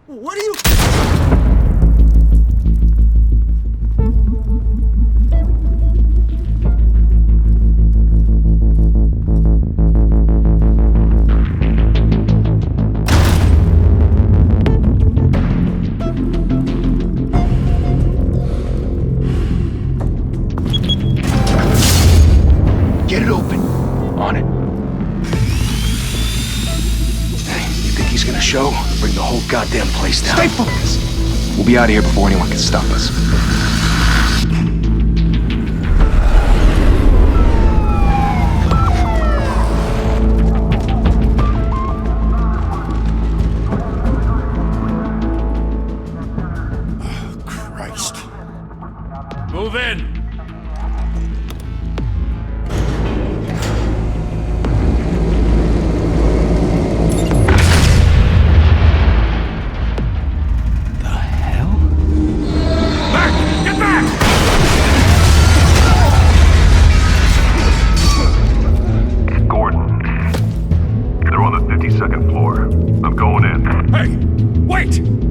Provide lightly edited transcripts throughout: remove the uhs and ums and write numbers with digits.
What are you... Get it open. On it. Hey, you think he's gonna show? Bring the whole goddamn place down. Stay focused! We'll be out of here before anyone can stop us. Oh, Christ. Move in!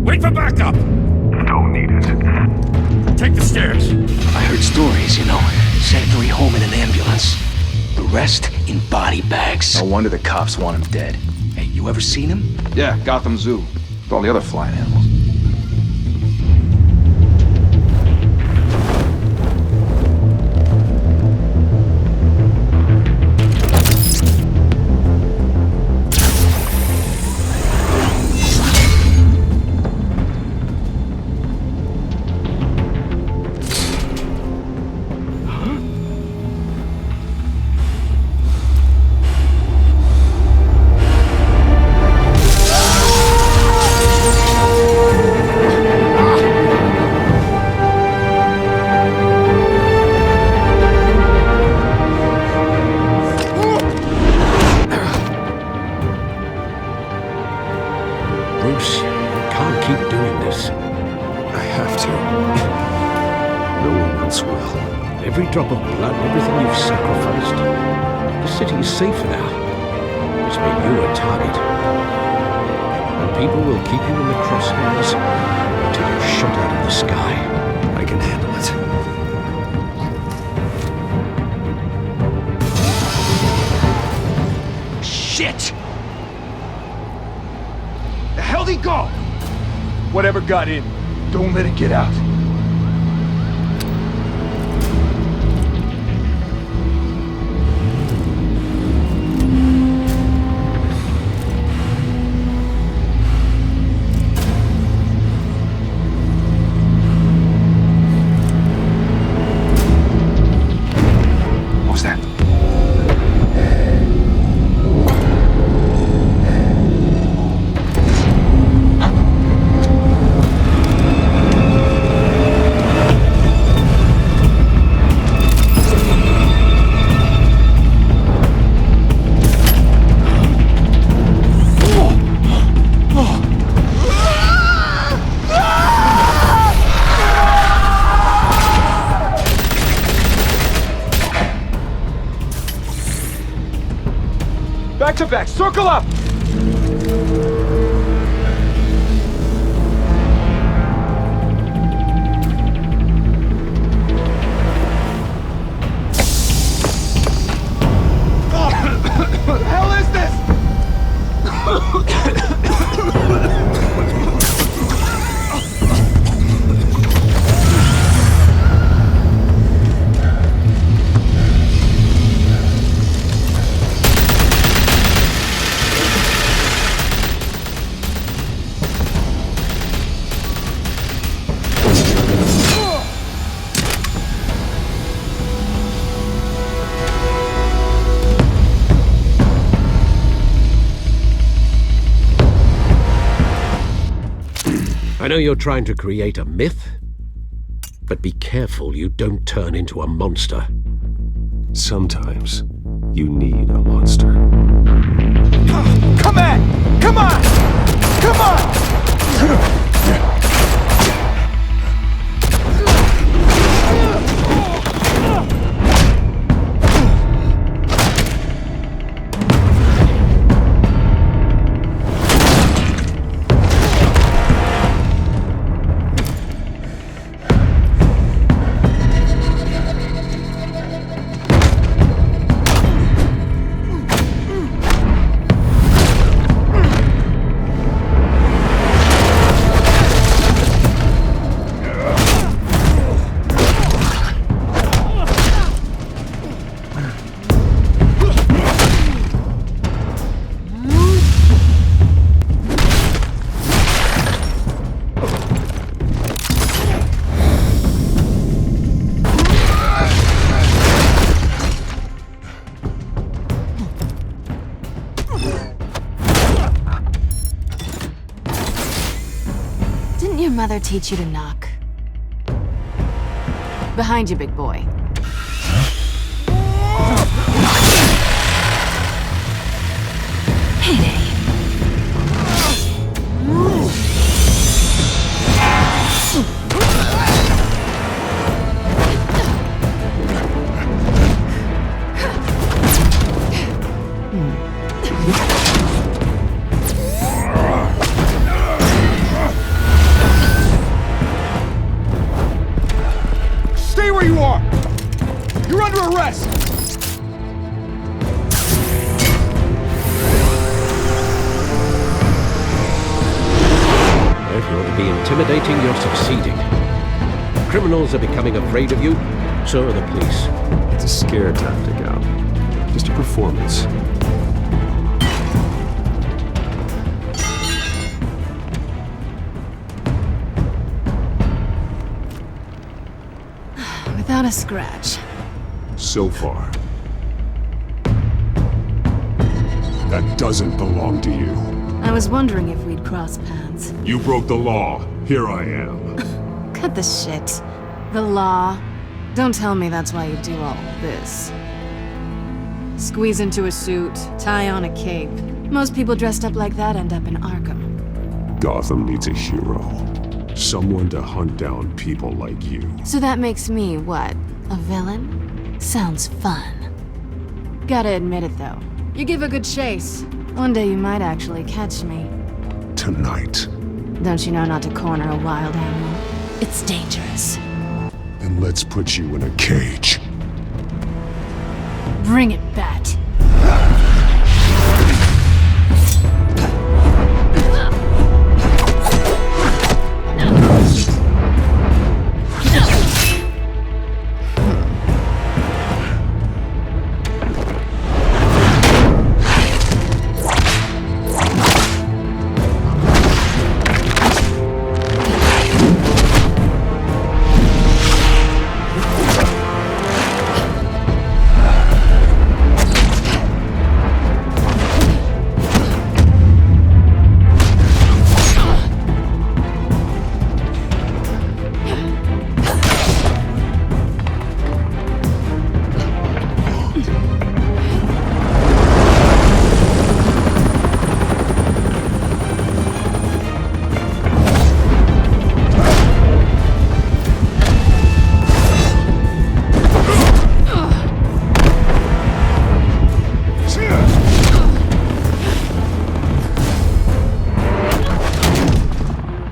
Wait for backup! Don't need it. Take the stairs. I heard stories, you know. Sent Three home in an ambulance. The rest in body bags. No wonder the cops want him dead. Hey, you ever seen him? Yeah, Gotham Zoo. With all the other flying animals. Bruce, you can't keep doing this. I have to. No one else will. Every drop of blood, everything you've sacrificed. The city is safer now. It's made you a target. And people will keep you in the crosshairs until you're shot out of the sky. I can handle it. Shit! The hell'd he go? Whatever got in, don't let it get out. What was that? Back to back, circle up! What the hell is this? I know you're trying to create a myth, but be careful you don't turn into a monster. Sometimes you need a monster. Come on! Come on! Come on! mother teach you to knock? Behind you, big boy. Payday. Stay where you are! You're under arrest! If you're to be intimidating, you're succeeding. Criminals are becoming afraid of you, so are the police. It's a scare tactic, Al. Just a performance. Without a scratch. So far. That doesn't belong to you. I was wondering if we'd cross paths. You broke the law. Here I am. Cut the shit. The law. Don't tell me that's why you do all this. Squeeze into a suit, tie on a cape. Most people dressed up like that end up in Arkham. Gotham needs a hero. Someone to hunt down people like you. So that makes me, what, a villain? Sounds fun. Gotta admit it, though. You give a good chase. One day you might actually catch me. Tonight. Don't you know not to corner a wild animal? It's dangerous. Then let's put you in a cage. Bring it, Bat.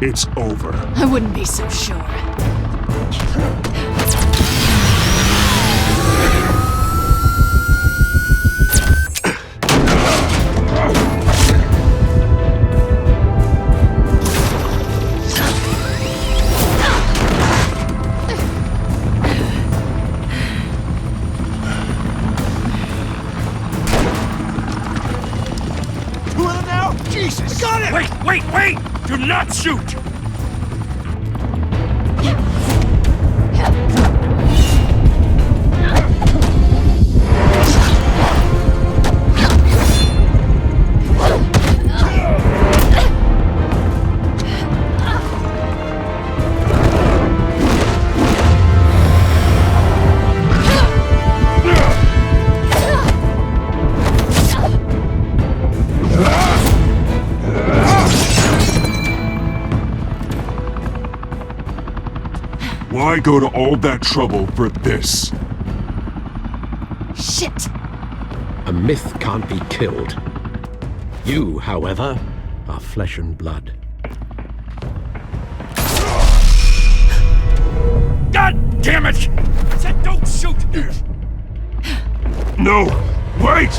It's over. I wouldn't be so sure. Who are them now? Jesus! Got it! Wait! Do not shoot! Why go to all that trouble for this? Shit! A myth can't be killed. You, however, are flesh and blood. God damn it! I said don't shoot! No! Wait!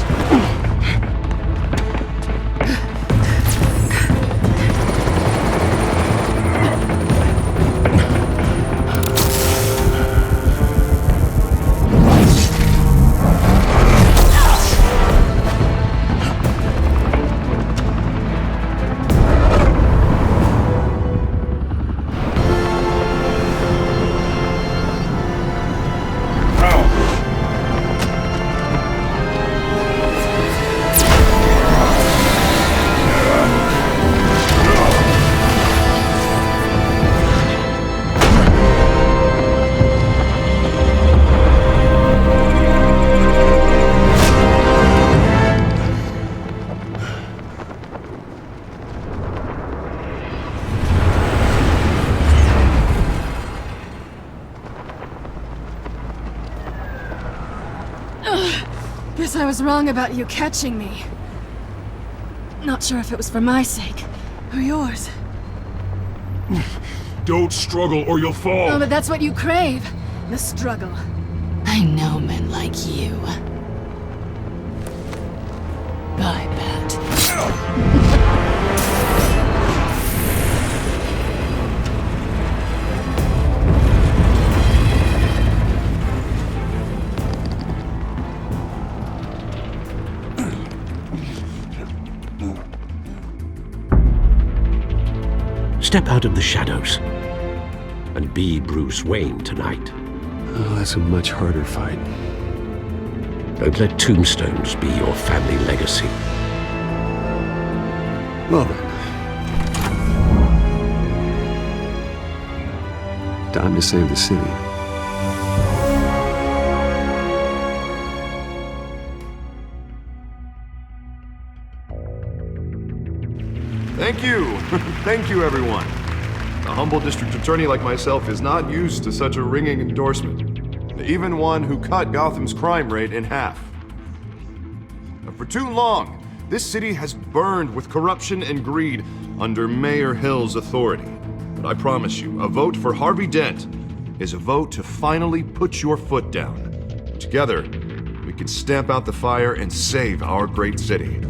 I was wrong about you catching me. Not sure if it was for my sake, or yours. Don't struggle or you'll fall. Oh, but that's what you crave. The struggle. I know men like you. Bye, Pat. Step out of the shadows and be Bruce Wayne tonight. Oh, that's a much harder fight. Don't let tombstones be your family legacy. Well then. Time to save the city. Thank you. Thank you, everyone. A humble district attorney like myself is not used to such a ringing endorsement. Even one who cut Gotham's crime rate in half. For too long, this city has burned with corruption and greed under Mayor Hill's authority. But I promise you, a vote for Harvey Dent is a vote to finally put your foot down. Together, we can stamp out the fire and save our great city.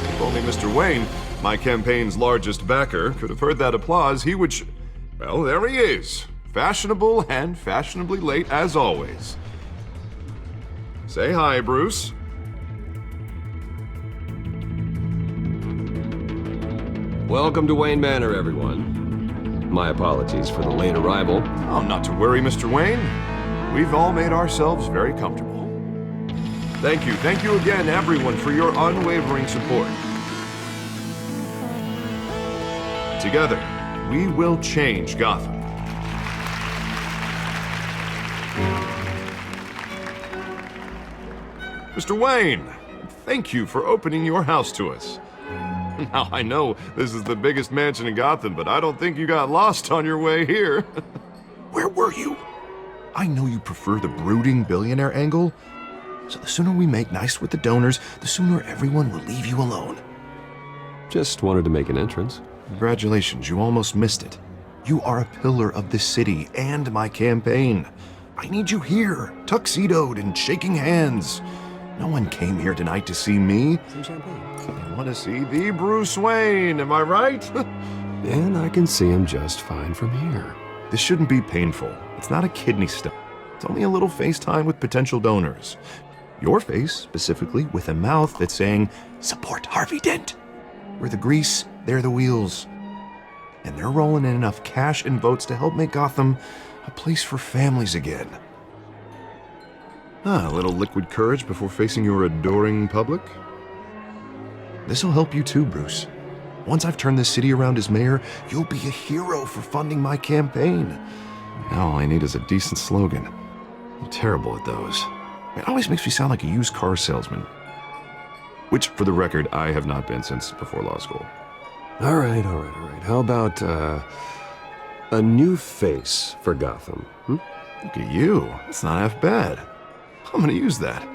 If only Mr. Wayne, my campaign's largest backer, could have heard that applause, he would well, there he is. Fashionable and fashionably late as always. Say hi, Bruce. Welcome to Wayne Manor, everyone. My apologies for the late arrival. Oh, not to worry, Mr. Wayne. We've all made ourselves very comfortable. Thank you again, everyone, for your unwavering support. Together, we will change Gotham. Mr. Wayne, thank you for opening your house to us. Now, I know this is the biggest mansion in Gotham, but I don't think you got lost on your way here. Where were you? I know you prefer the brooding billionaire angle, so the sooner we make nice with the donors, the sooner everyone will leave you alone. Just wanted to make an entrance. Congratulations, you almost missed it. You are a pillar of this city and my campaign. I need you here, tuxedoed and shaking hands. No one came here tonight to see me. Some champagne. They want to see the Bruce Wayne, am I right? And I can see him just fine from here. This shouldn't be painful. It's not a kidney stone. It's only a little FaceTime with potential donors. Your face, specifically, with a mouth that's saying, support Harvey Dent. We're the grease, they're the wheels. And they're rolling in enough cash and votes to help make Gotham a place for families again. A little liquid courage before facing your adoring public. This'll help you too, Bruce. Once I've turned this city around as mayor, you'll be a hero for funding my campaign. Now all I need is a decent slogan. I'm terrible at those. It always makes me sound like a used car salesman. Which, for the record, I have not been since before law school. All right. How about, a new face for Gotham? Look at you. That's not half bad. I'm gonna use that.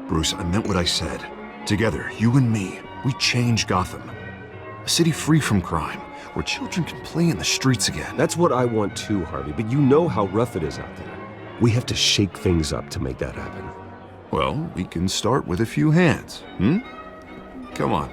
Bruce, I meant what I said. Together, you and me, we change Gotham. A city free from crime, where children can play in the streets again. That's what I want too, Harvey, but you know how rough it is out there. We have to shake things up to make that happen. Well, we can start with a few hands, Come on.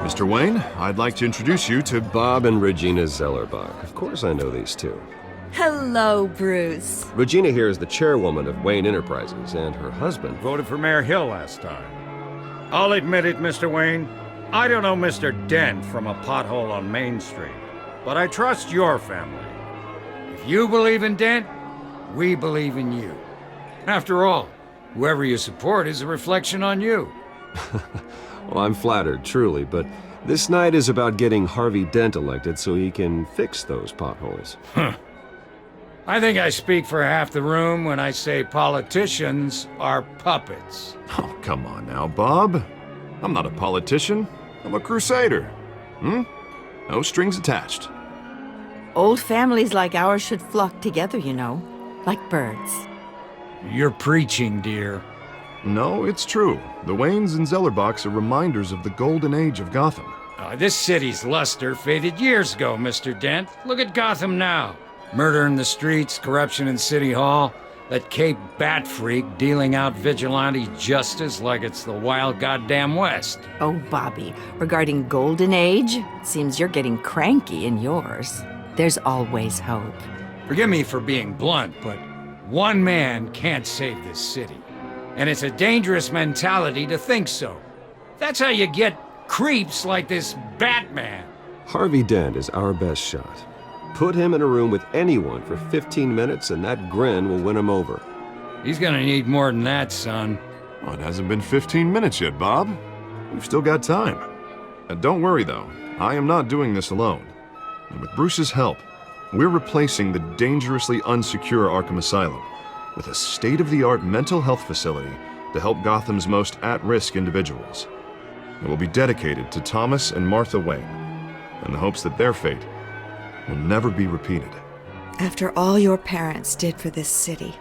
Mr. Wayne, I'd like to introduce you to Bob and Regina Zellerbach. Of course I know these two. Hello, Bruce. Regina here is the chairwoman of Wayne Enterprises, and her husband... Voted for Mayor Hill last time. I'll admit it, Mr. Wayne. I don't know Mr. Dent from a pothole on Main Street, but I trust your family. If you believe in Dent, we believe in you. After all, whoever you support is a reflection on you. Well, I'm flattered, truly, but this night is about getting Harvey Dent elected so he can fix those potholes. I think I speak for half the room when I say politicians are puppets. Oh, come on now, Bob. I'm not a politician. I'm a crusader. No strings attached. Old families like ours should flock together, you know, like birds. You're preaching, dear. No, it's true. The Waynes and Zellerbachs are reminders of the golden age of Gotham. This city's luster faded years ago, Mr. Dent. Look at Gotham now. Murder in the streets, corruption in City Hall, that Cape Bat freak dealing out vigilante justice like it's the wild goddamn West. Oh, Bobby, regarding Golden Age, it seems you're getting cranky in yours. There's always hope. Forgive me for being blunt, but one man can't save this city. And it's a dangerous mentality to think so. That's how you get creeps like this Batman. Harvey Dent is our best shot. Put him in a room with anyone for 15 minutes and that grin will win him over. He's gonna need more than that, son. Well, it hasn't been 15 minutes yet, Bob. We've still got time. And don't worry, though. I am not doing this alone. And with Bruce's help, we're replacing the dangerously unsecure Arkham Asylum with a state-of-the-art mental health facility to help Gotham's most at-risk individuals. It will be dedicated to Thomas and Martha Wayne, in the hopes that their fate will never be repeated. After all your parents did for this city,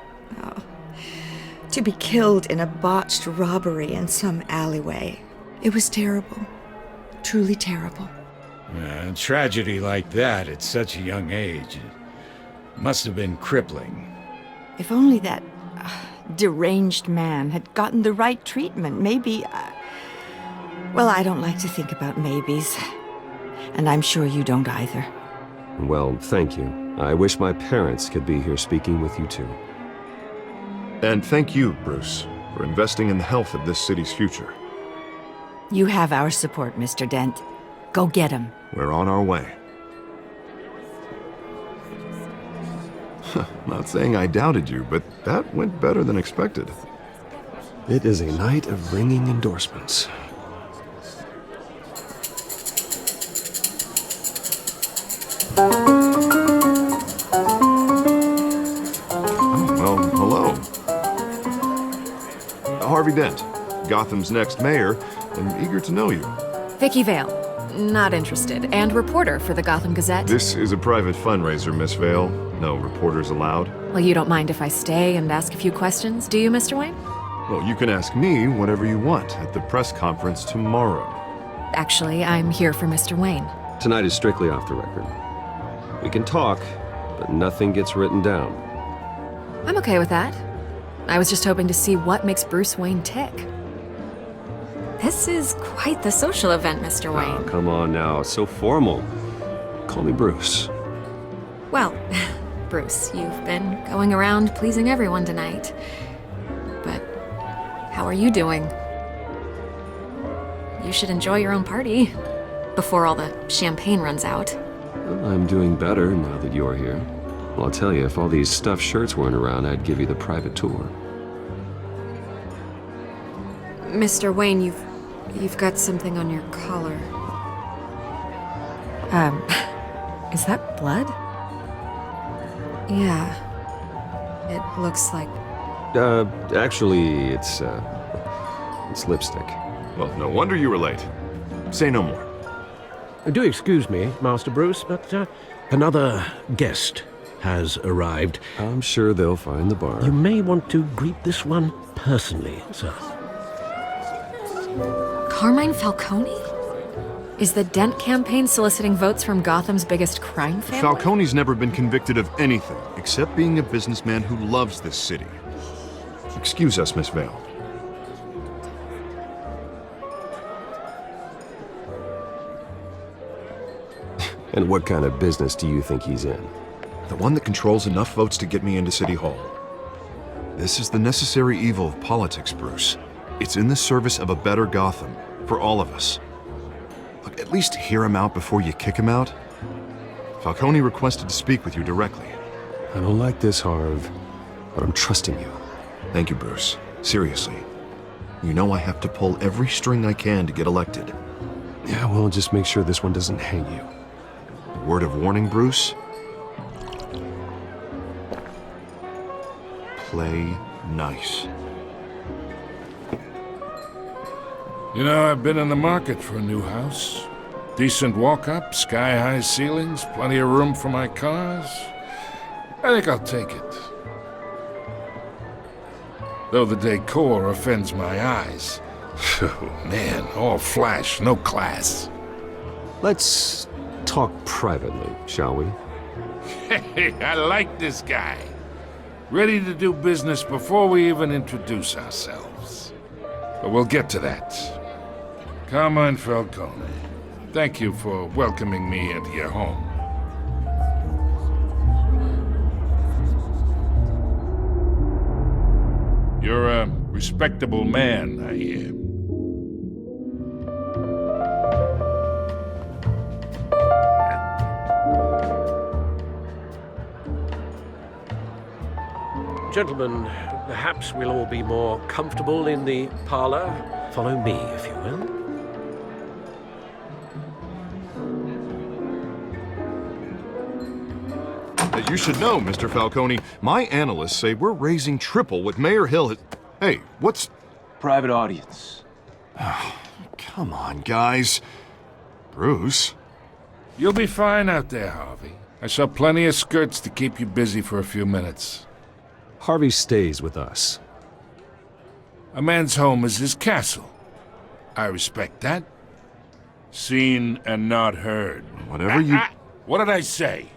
to be killed in a botched robbery in some alleyway, it was terrible. Truly terrible. A tragedy like that at such a young age, it must have been crippling. If only that deranged man had gotten the right treatment, maybe... well, I don't like to think about maybes. And I'm sure you don't either. Well, thank you. I wish my parents could be here speaking with you too. And thank you, Bruce, for investing in the health of this city's future. You have our support, Mr. Dent. Go get him. We're on our way. Not saying I doubted you, but that went better than expected. It is a night of ringing endorsements. Harvey Dent, Gotham's next mayor, and eager to know you. Vicky Vale. Not interested. And reporter for the Gotham Gazette. This is a private fundraiser, Miss Vale. No reporters allowed. Well, you don't mind if I stay and ask a few questions, do you, Mr. Wayne? Well, you can ask me whatever you want at the press conference tomorrow. Actually, I'm here for Mr. Wayne. Tonight is strictly off the record. We can talk, but nothing gets written down. I'm okay with that. I was just hoping to see what makes Bruce Wayne tick. This is quite the social event, Mr. Wayne. Oh, come on now, it's so formal. Call me Bruce. Well, Bruce, you've been going around pleasing everyone tonight. But how are you doing? You should enjoy your own party before all the champagne runs out. Well, I'm doing better now that you're here. Well, I'll tell you, if all these stuffed shirts weren't around, I'd give you the private tour. Mr. Wayne, you've got something on your collar. Is that blood? Yeah. It looks like... Actually, it's lipstick. Well, no wonder you were late. Say no more. Do excuse me, Master Bruce, but another guest has arrived. I'm sure they'll find the bar. You may want to greet this one personally, sir. Carmine Falcone? Is the Dent campaign soliciting votes from Gotham's biggest crime family? Falcone's never been convicted of anything except being a businessman who loves this city. Excuse us, Miss Vale. And what kind of business do you think he's in? The one that controls enough votes to get me into City Hall. This is the necessary evil of politics, Bruce. It's in the service of a better Gotham, for all of us. Look, at least hear him out before you kick him out. Falcone requested to speak with you directly. I don't like this, Harv, but I'm trusting you. Thank you, Bruce. Seriously. You know I have to pull every string I can to get elected. Yeah, well, just make sure this one doesn't hang you. A word of warning, Bruce? play nice. You know, I've been in the market for a new house. Decent walk-up, sky-high ceilings, plenty of room for my cars. I think I'll take it. Though the decor offends my eyes. Oh, man, all flash, no class. Let's talk privately, shall we? Hey, I like this guy. Ready to do business before we even introduce ourselves. But we'll get to that. Carmine Falcone, thank you for welcoming me into your home. You're a respectable man, I hear. Gentlemen, perhaps we'll all be more comfortable in the parlor. Follow me, if you will. You should know, Mr. Falcone, my analysts say we're raising triple what Mayor Hill has... Hey, what's... Private audience. Come on, guys. Bruce? You'll be fine out there, Harvey. I saw plenty of skirts to keep you busy for a few minutes. Harvey stays with us. A man's home is his castle. I respect that. Seen and not heard. Whatever you... What did I say?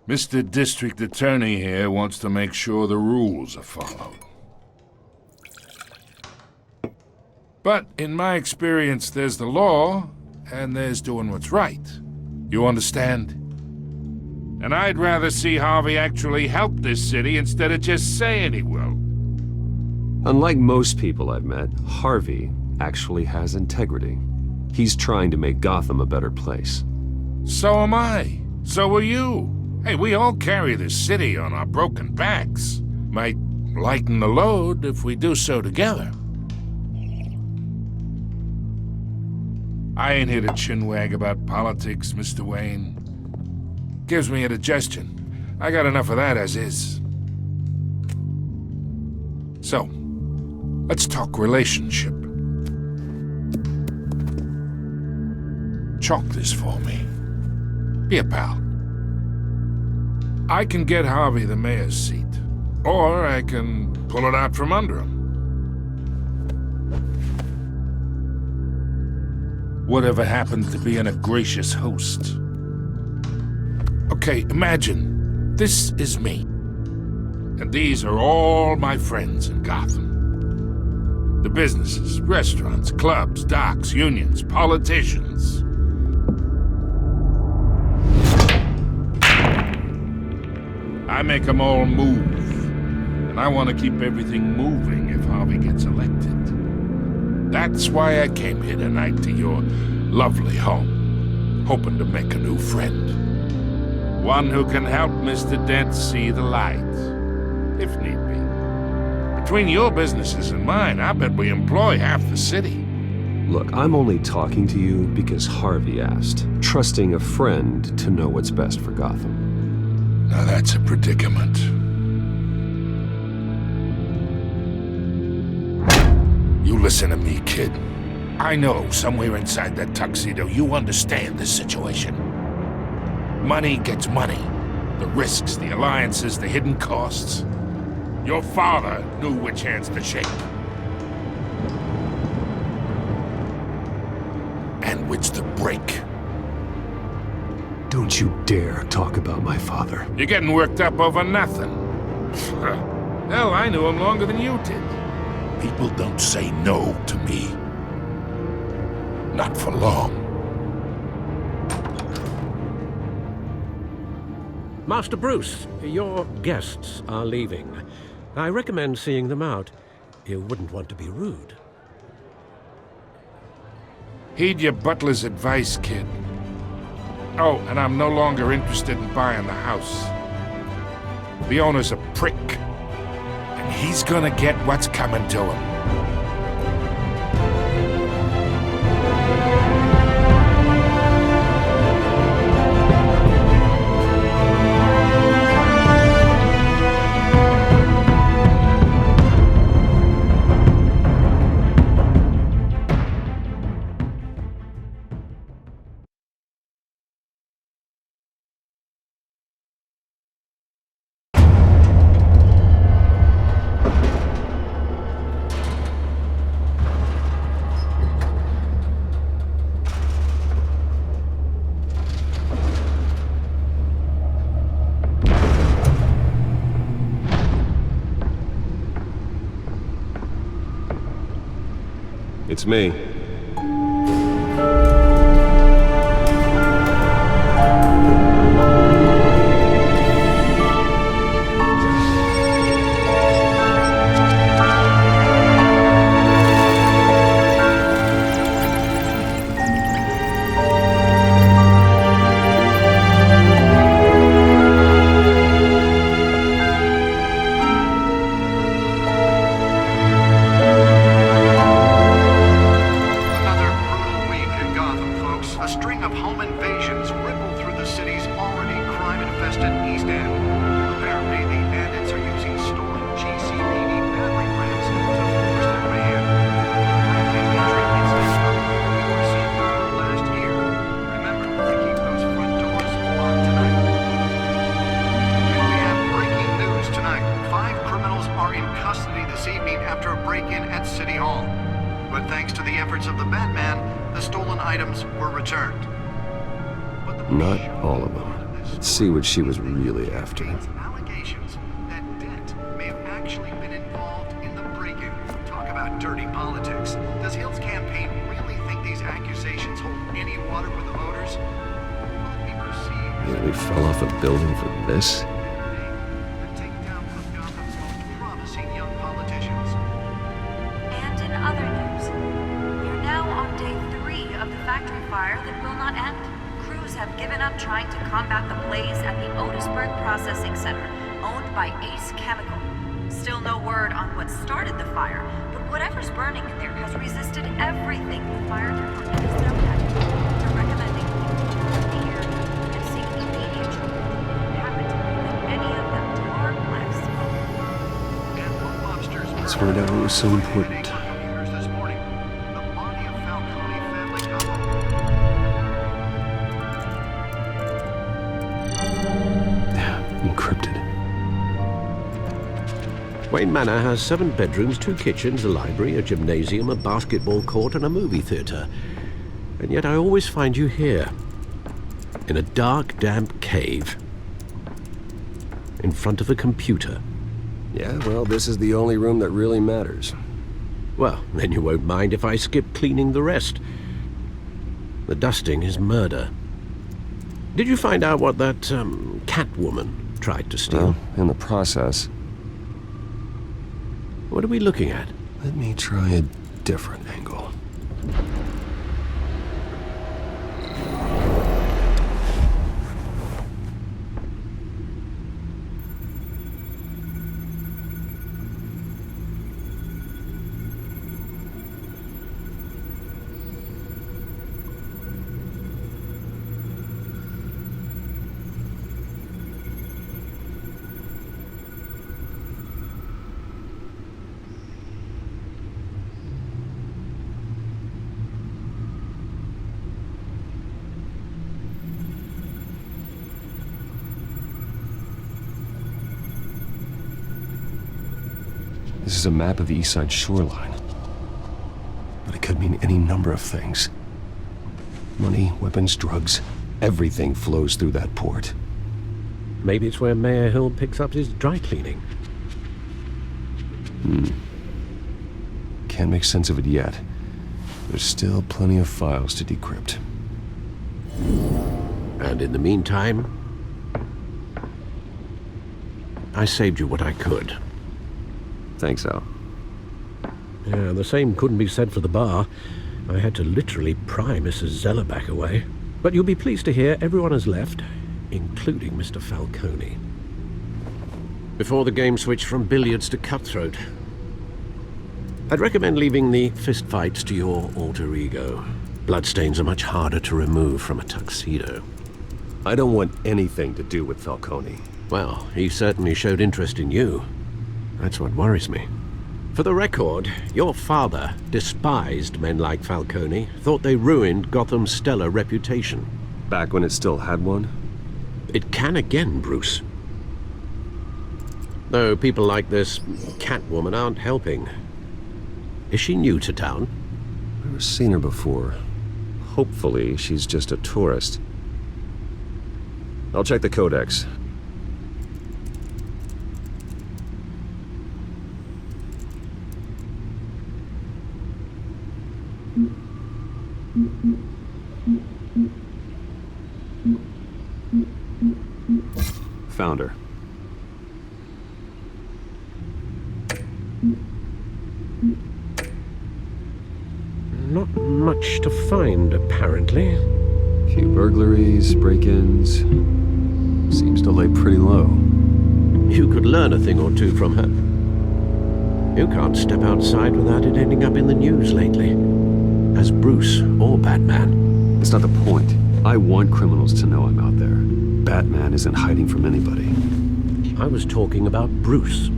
Mr. District Attorney here wants to make sure the rules are followed. But in my experience, there's the law, and there's doing what's right. You understand? And I'd rather see Harvey actually help this city instead of just saying he will. Unlike most people I've met, Harvey actually has integrity. He's trying to make Gotham a better place. So am I. So are you. Hey, we all carry this city on our broken backs. Might lighten the load if we do so together. I ain't here to chinwag about politics, Mr. Wayne. Gives me indigestion. I got enough of that as is. So, let's talk relationship. Chalk this for me. Be a pal. I can get Harvey the mayor's seat, or I can pull it out from under him. Whatever happened to being a gracious host? Okay, imagine, this is me. And these are all my friends in Gotham. The businesses, restaurants, clubs, docks, unions, politicians. I make them all move. And I want to keep everything moving if Harvey gets elected. That's why I came here tonight to your lovely home, hoping to make a new friend. One who can help Mr. Dent see the light, if need be. Between your businesses and mine, I bet we employ half the city. Look, I'm only talking to you because Harvey asked, trusting a friend to know what's best for Gotham. Now that's a predicament. You listen to me, kid. I know somewhere inside that tuxedo you understand this situation. Money gets money. The risks, the alliances, the hidden costs. Your father knew which hands to shake. And which to break. Don't you dare talk about my father. You're getting worked up over nothing. Hell, I knew him longer than you did. People don't say no to me. Not for long. Master Bruce, your guests are leaving. I recommend seeing them out. You wouldn't want to be rude. Heed your butler's advice, kid. Oh, and I'm no longer interested in buying the house. The owner's a prick. And he's gonna get what's coming to him. It's me. Not all of them. Let's see what she was really after. Allegations that Dent may have actually been involved in the break-in. Talk about dirty politics. Does Hill's campaign really think these accusations hold any water with the voters? Will it be perceived? Really fell off a building for this? The takedown of Gotham's most promising young politicians. And in other news, we're now on day 3 of the factory fire that will not end. Crews have given up trying to combat the blaze at the Otisburg Processing Center, owned by Ace Chemical. Still no word on what started the fire, but whatever's burning in there has resisted everything the fire department has thrown at it. They're recommending people turn the area and seek immediate treatment with the inhabitants than any of them tar black smoke. And the lobsters were Let's find out what was so important. computers this morning. The body of Falcone family couple. Encrypted. Wayne Manor has 7 bedrooms, 2 kitchens, a library, a gymnasium, a basketball court, and a movie theater. And yet I always find you here, in a dark, damp cave, in front of a computer. Yeah, well, this is the only room that really matters. Well, then you won't mind if I skip cleaning the rest. The dusting is murder. Did you find out what that, Catwoman tried to steal? Well, in the process. What are we looking at? Let me try a different angle. This is a map of the East Side shoreline. But it could mean any number of things. Money, weapons, drugs, everything flows through that port. Maybe it's where Mayor Hill picks up his dry cleaning. Can't make sense of it yet. There's still plenty of files to decrypt. And in the meantime, I saved you what I could. Thanks, Al. Yeah, the same couldn't be said for the bar. I had to literally pry Mrs. Zellerback away. But you'll be pleased to hear everyone has left, including Mr. Falcone. Before the game switched from billiards to cutthroat. I'd recommend leaving the fistfights to your alter ego. Bloodstains are much harder to remove from a tuxedo. I don't want anything to do with Falcone. Well, he certainly showed interest in you. That's what worries me. For the record, your father despised men like Falcone, thought they ruined Gotham's stellar reputation. Back when it still had one? It can again, Bruce. Though people like this Catwoman aren't helping. Is she new to town? I've never seen her before. Hopefully, she's just a tourist. I'll check the codex. Found her. Not much to find, apparently. Few burglaries, break-ins. Seems to lay pretty low. You could learn a thing or two from her. You can't step outside without it ending up in the news lately. As Bruce or Batman. That's not the point. I want criminals to know I'm out there. Batman isn't hiding from anybody. I was talking about Bruce.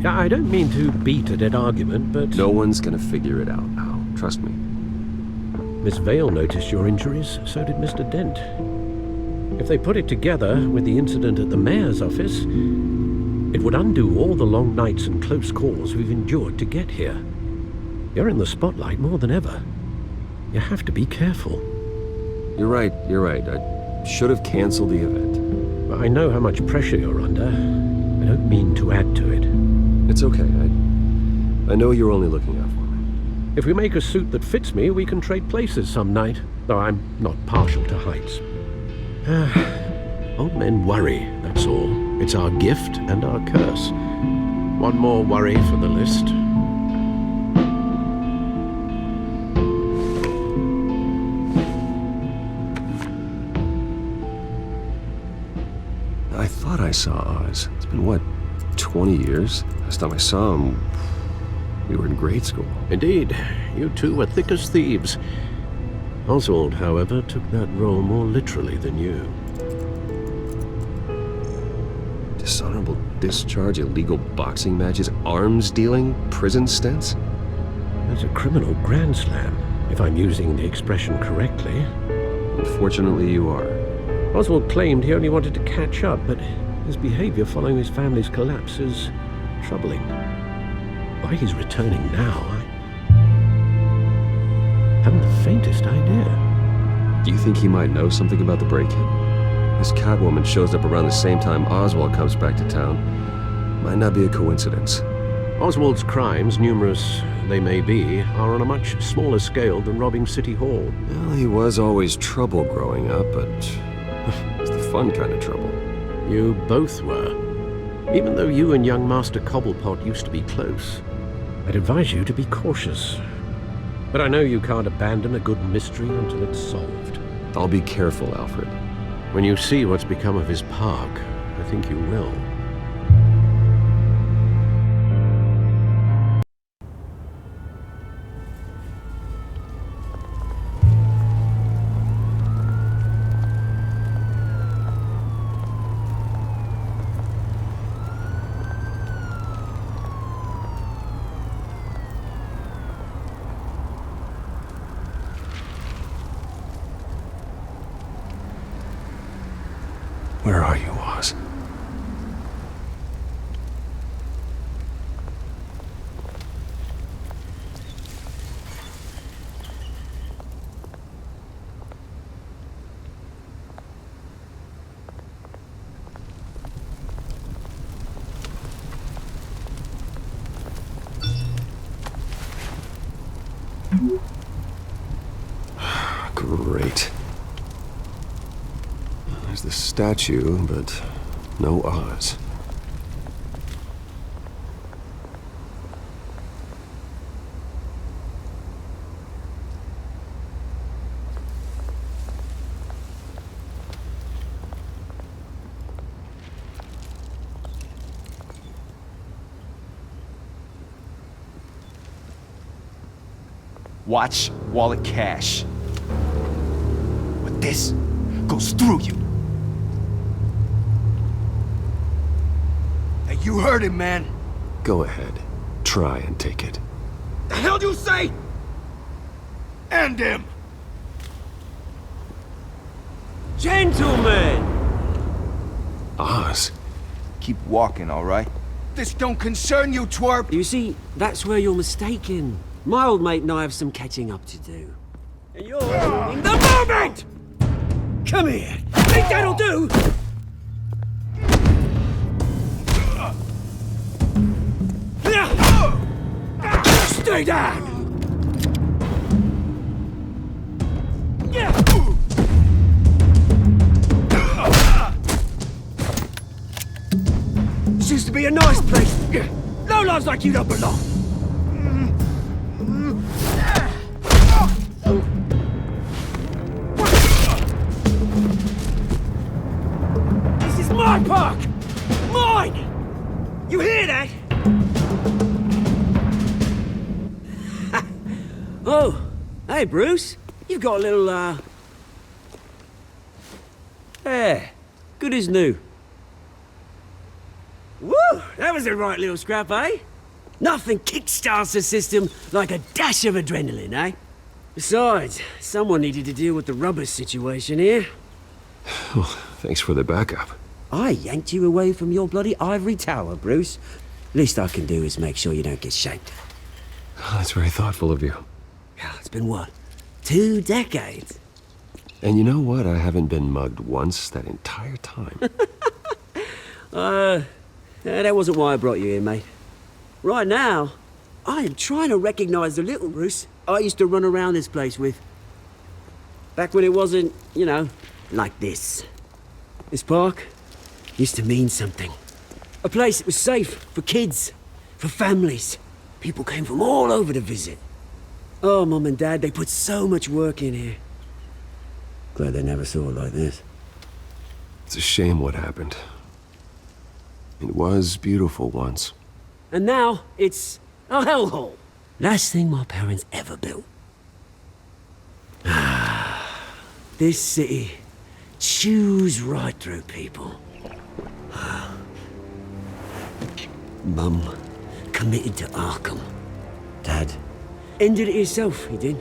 Yeah, I don't mean to beat a dead argument, but... No one's gonna figure it out now. Trust me. Miss Vale noticed your injuries, so did Mr. Dent. If they put it together with the incident at the mayor's office, it would undo all the long nights and close calls we've endured to get here. You're in the spotlight more than ever. You have to be careful. You're right. I should have canceled the event. I know how much pressure you're under. I don't mean to add to it. It's okay. I know you're only looking out for me. If we make a suit that fits me, we can trade places some night. Though I'm not partial to heights. Old men worry, that's all. It's our gift and our curse. One more worry for the list. I thought I saw Oz. It's been, what, 20 years? Last time I saw him, we were in grade school. Indeed, you two were thick as thieves. Oswald, however, took that role more literally than you. Dishonorable discharge, illegal boxing matches, arms dealing, prison stints? There's a criminal grand slam, if I'm using the expression correctly. Unfortunately, you are. Oswald claimed he only wanted to catch up, but his behavior following his family's collapse is troubling. Why he's returning now, I haven't the faintest idea. Do you think he might know something about the break-in? This Catwoman shows up around the same time Oswald comes back to town. Might not be a coincidence. Oswald's crimes, numerous they may be, are on a much smaller scale than robbing City Hall. Well, he was always trouble growing up, but it's the fun kind of trouble. You both were. Even though you and young Master Cobblepot used to be close, I'd advise you to be cautious. But I know you can't abandon a good mystery until it's solved. I'll be careful, Alfred. When you see what's become of his park, I think you will. Where are you, Oz? Great. There's the statue, but no Oz. Watch wallet cash. But this goes through you. Hey, you heard him, man. Go ahead. Try and take it. The hell do you say? End him! Gentlemen! Oz. Keep walking, all right? This don't concern you, twerp! You see, that's where you're mistaken. My old mate and I have some catching up to do. And you're ruining the moment! Come here! Think that'll do? Stay down! be a nice place. No lives like you don't belong. This is my park! Mine! You hear that? Oh, hey Bruce. You've got a little, Yeah, good as new. Woo! That was a right little scrap, eh? Nothing kickstarts the system like a dash of adrenaline, eh? Besides, someone needed to deal with the rubber situation here. Oh, thanks for the backup. I yanked you away from your bloody ivory tower, Bruce. Least I can do is make sure you don't get shanked. Oh, that's very thoughtful of you. It's been what? 2 decades? And you know what? I haven't been mugged once that entire time. That wasn't why I brought you here, mate. Right now, I am trying to recognize the little Bruce I used to run around this place with. Back when it wasn't, you know, like this. This park used to mean something. A place that was safe for kids, for families. People came from all over to visit. Oh, Mum and Dad, they put so much work in here. Glad they never saw it like this. It's a shame what happened. It was beautiful once. And now, it's a hellhole. Last thing my parents ever built. This city chews right through people. Mum committed to Arkham. Dad ended it himself, he did.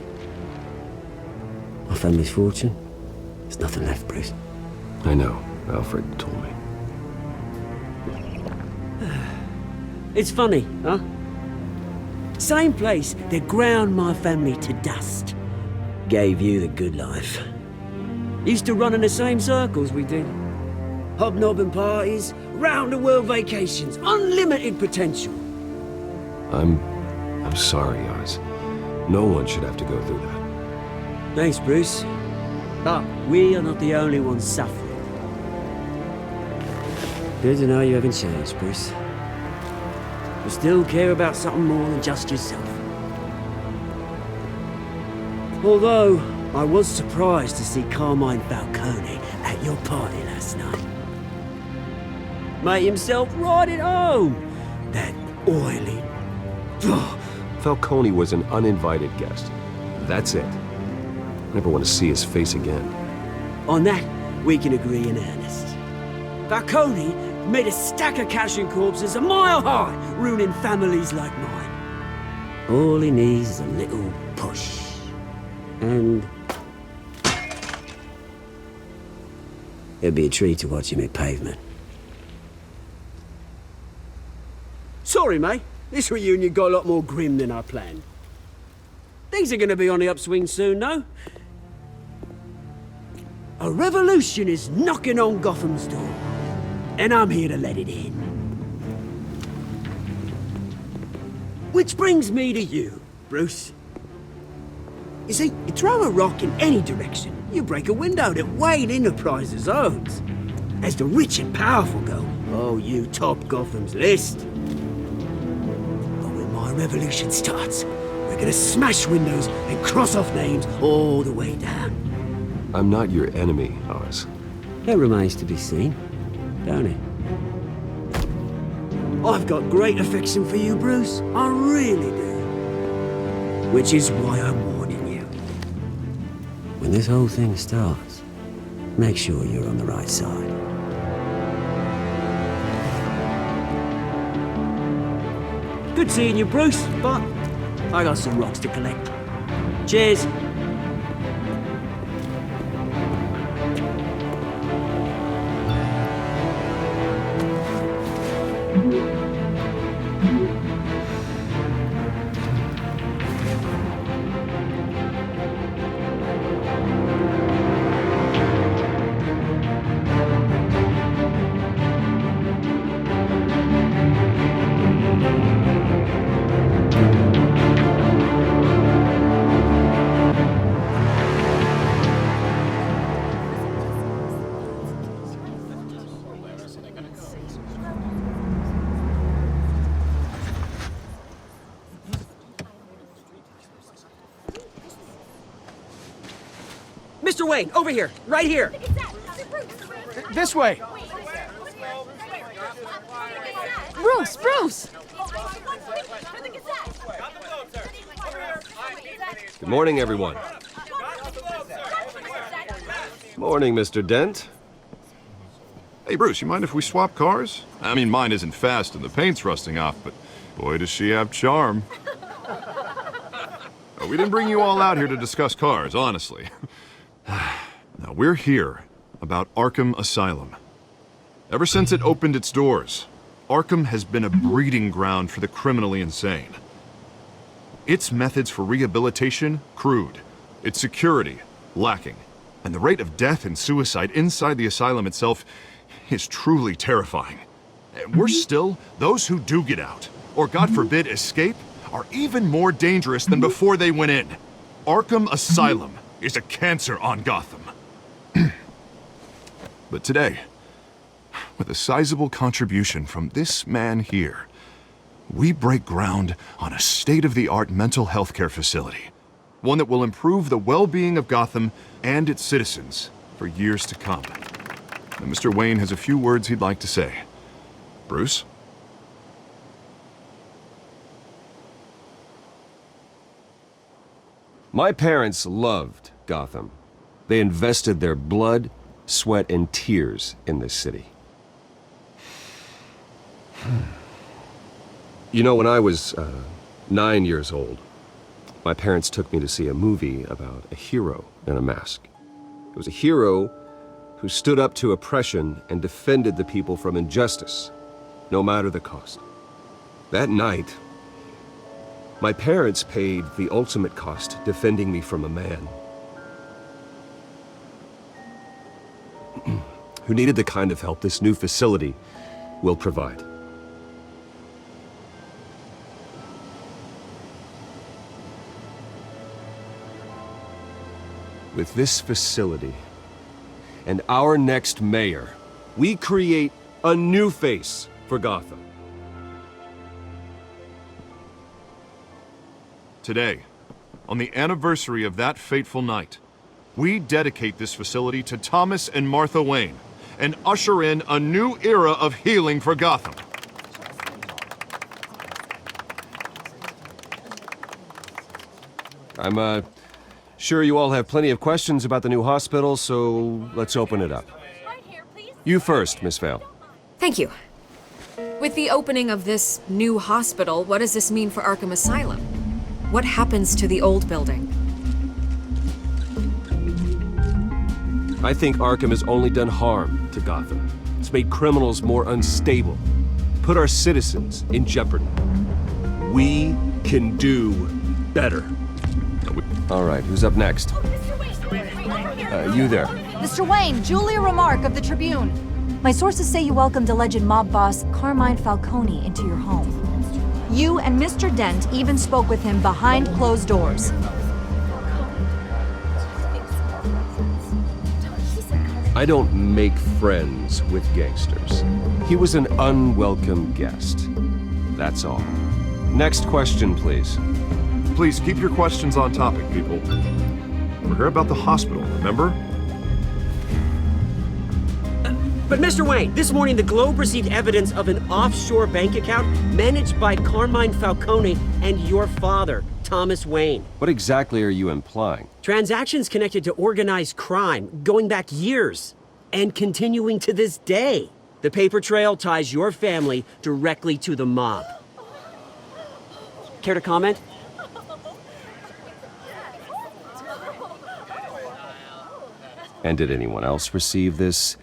My family's fortune, there's nothing left, Bruce. I know. Alfred told me. It's funny, huh? Same place that ground my family to dust. Gave you the good life. Used to run in the same circles we did. Hobnobbing parties, round-the-world vacations, unlimited potential. I'm sorry, Oz. No one should have to go through that. Thanks, Bruce. But we are not the only ones suffering. Good to know you haven't changed, Bruce. You still care about something more than just yourself. Although, I was surprised to see Carmine Falcone at your party last night. Made himself right at home. That oily... Falcone was an uninvited guest. That's it. Never want to see his face again. On that, we can agree in earnest. Falcone made a stack of cash and corpses a mile high, ruining families like mine. All he needs is a little push. And... it'd be a treat to watch him hit pavement. Sorry, mate. This reunion got a lot more grim than I planned. Things are gonna be on the upswing soon, though. A revolution is knocking on Gotham's door. And I'm here to let it in. Which brings me to you, Bruce. You see, you throw a rock in any direction, you break a window that Wayne Enterprises owns. As the rich and powerful go, oh, you top Gotham's list. But when my revolution starts, we're gonna smash windows and cross off names all the way down. I'm not your enemy, Oz. That remains to be seen, don't it? I've got great affection for you, Bruce. I really do. Which is why I'm warning you. When this whole thing starts, make sure you're on the right side. Good seeing you, Bruce, but I got some rocks to collect. Cheers. Mr. Wayne, over here, right here. This way. Bruce! Good morning, everyone. Morning, Mr. Dent. Hey, Bruce, you mind if we swap cars? I mean, mine isn't fast and the paint's rusting off, but boy, does she have charm. We didn't bring you all out here to discuss cars, honestly. Now, we're here about Arkham Asylum. Ever since it opened its doors, Arkham has been a breeding ground for the criminally insane. Its methods for rehabilitation, crude. Its security, lacking. And the rate of death and suicide inside the asylum itself is truly terrifying. And worse still, those who do get out, or God forbid escape, are even more dangerous than before they went in. Arkham Asylum is a cancer on Gotham. But today, with a sizable contribution from this man here, we break ground on a state-of-the-art mental health care facility. One that will improve the well-being of Gotham and its citizens for years to come. And Mr. Wayne has a few words he'd like to say. Bruce? My parents loved Gotham. They invested their blood, sweat, and tears in this city. You know, when I was 9 years old, my parents took me to see a movie about a hero in a mask. It was a hero who stood up to oppression and defended the people from injustice, no matter the cost. That night, my parents paid the ultimate cost defending me from a man who needed the kind of help this new facility will provide. With this facility and our next mayor, we create a new face for Gotham. Today, on the anniversary of that fateful night, we dedicate this facility to Thomas and Martha Wayne and usher in a new era of healing for Gotham. I'm sure you all have plenty of questions about the new hospital, so let's open it up. You first, Miss Vale. Thank you. With the opening of this new hospital, what does this mean for Arkham Asylum? What happens to the old building? I think Arkham has only done harm to Gotham. It's made criminals more unstable, put our citizens in jeopardy. We can do better. All right, who's up next? You there. Mr. Wayne, Julia Remark of the Tribune. My sources say you welcomed alleged mob boss Carmine Falcone into your home. You and Mr. Dent even spoke with him behind closed doors. I don't make friends with gangsters. He was an unwelcome guest. That's all. Next question, please. Please keep your questions on topic, people. We're here about the hospital, remember? But Mr. Wayne, this morning the Globe received evidence of an offshore bank account managed by Carmine Falcone and your father, Thomas Wayne. What exactly are you implying? Transactions connected to organized crime, going back years, and continuing to this day. The paper trail ties your family directly to the mob. Care to comment? And did anyone else receive this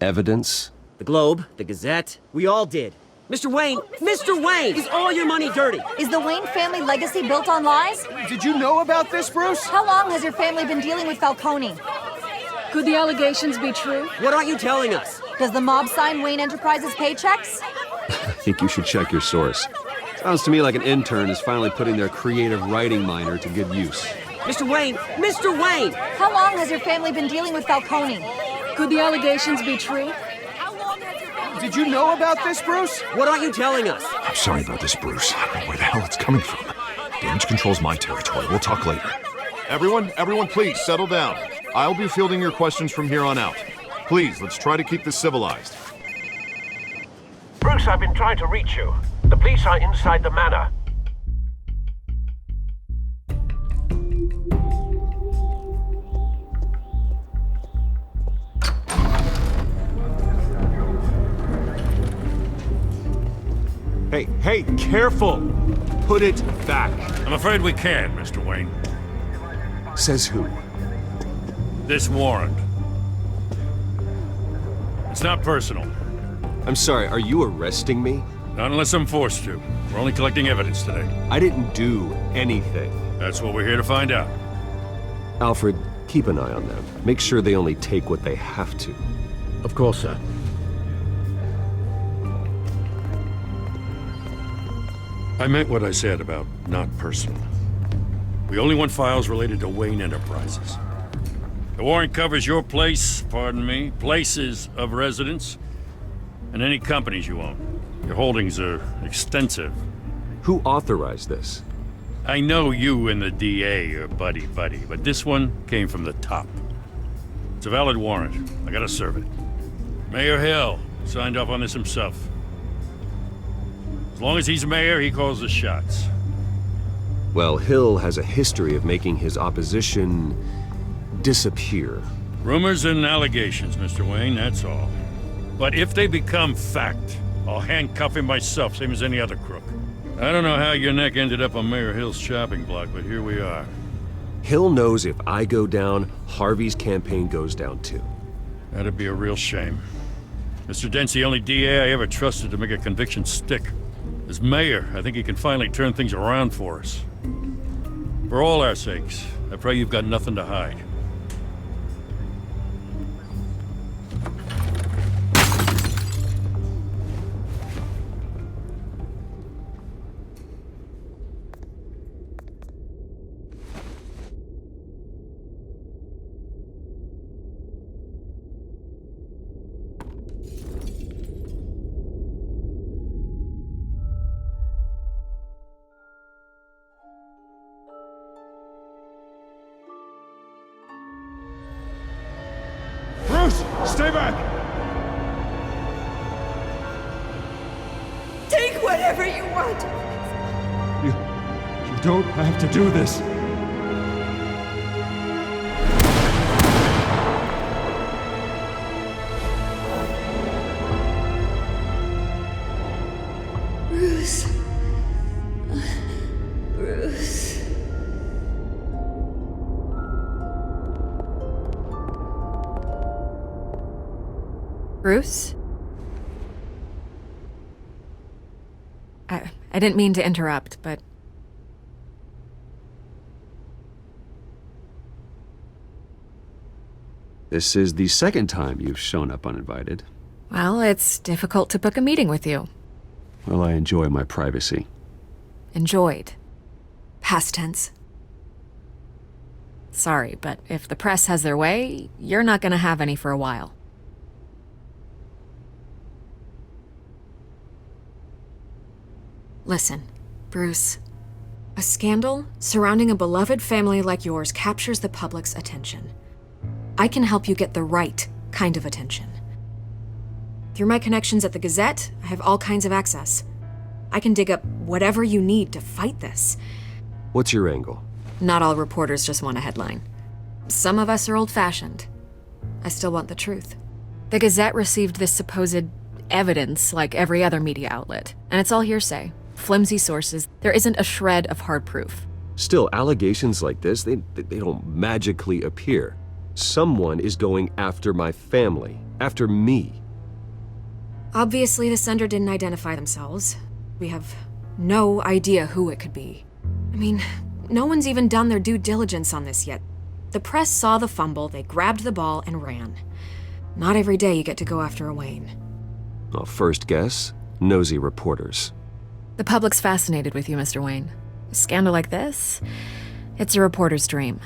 evidence? The Globe, the Gazette, we all did. Mr. Wayne, Mr. Wayne, is all your money dirty? Is the Wayne family legacy built on lies? Did you know about this, Bruce? How long has your family been dealing with Falcone? Could the allegations be true? What aren't you telling us? Does the mob sign Wayne Enterprises paychecks? I think you should check your source. Sounds to me like an intern is finally putting their creative writing minor to good use. Mr. Wayne! Mr. Wayne! How long has your family been dealing with Falcone? Could the allegations be true? Did you know about this, Bruce? What aren't you telling us? I'm sorry about this, Bruce. I don't know where the hell it's coming from. Damage control's my territory. We'll talk later. Everyone, please settle down. I'll be fielding your questions from here on out. Please, let's try to keep this civilized. Bruce, I've been trying to reach you. The police are inside the manor. Hey, careful! Put it back. I'm afraid we can't, Mr. Wayne. Says who? This warrant. It's not personal. I'm sorry, are you arresting me? Not unless I'm forced to. We're only collecting evidence today. I didn't do anything. That's what we're here to find out. Alfred, keep an eye on them. Make sure they only take what they have to. Of course, sir. I meant what I said about not personal. We only want files related to Wayne Enterprises. The warrant covers your place, pardon me, places of residence, and any companies you own. Your holdings are extensive. Who authorized this? I know you and the DA are buddy-buddy, but this one came from the top. It's a valid warrant. I gotta serve it. Mayor Hill signed off on this himself. As long as he's mayor, he calls the shots. Well, Hill has a history of making his opposition disappear. Rumors and allegations, Mr. Wayne, that's all. But if they become fact, I'll handcuff him myself, same as any other crook. I don't know how your neck ended up on Mayor Hill's shopping block, but here we are. Hill knows if I go down, Harvey's campaign goes down too. That'd be a real shame. Mr. Dent's the only DA I ever trusted to make a conviction stick. As mayor, I think he can finally turn things around for us. For all our sakes, I pray you've got nothing to hide. Stay back! Take whatever you want. You don't have to do this. Bruce. Bruce. Bruce? I didn't mean to interrupt, but... This is the second time you've shown up uninvited. Well, it's difficult to book a meeting with you. Well, I enjoy my privacy. Enjoyed. Past tense. Sorry, but if the press has their way, you're not gonna have any for a while. Listen, Bruce. A scandal surrounding a beloved family like yours captures the public's attention. I can help you get the right kind of attention. Through my connections at the Gazette, I have all kinds of access. I can dig up whatever you need to fight this. What's your angle? Not all reporters just want a headline. Some of us are old-fashioned. I still want the truth. The Gazette received this supposed evidence like every other media outlet, and it's all hearsay. Flimsy sources. There isn't a shred of hard proof. Still, allegations like this, they don't magically appear. Someone is going after my family, after me. Obviously, the sender didn't identify themselves. We have no idea who it could be. I mean, no one's even done their due diligence on this yet. The press saw the fumble, they grabbed the ball and ran. Not every day you get to go after a Wayne. Well, first guess, nosy reporters. The public's fascinated with you, Mr. Wayne. A scandal like this, it's a reporter's dream.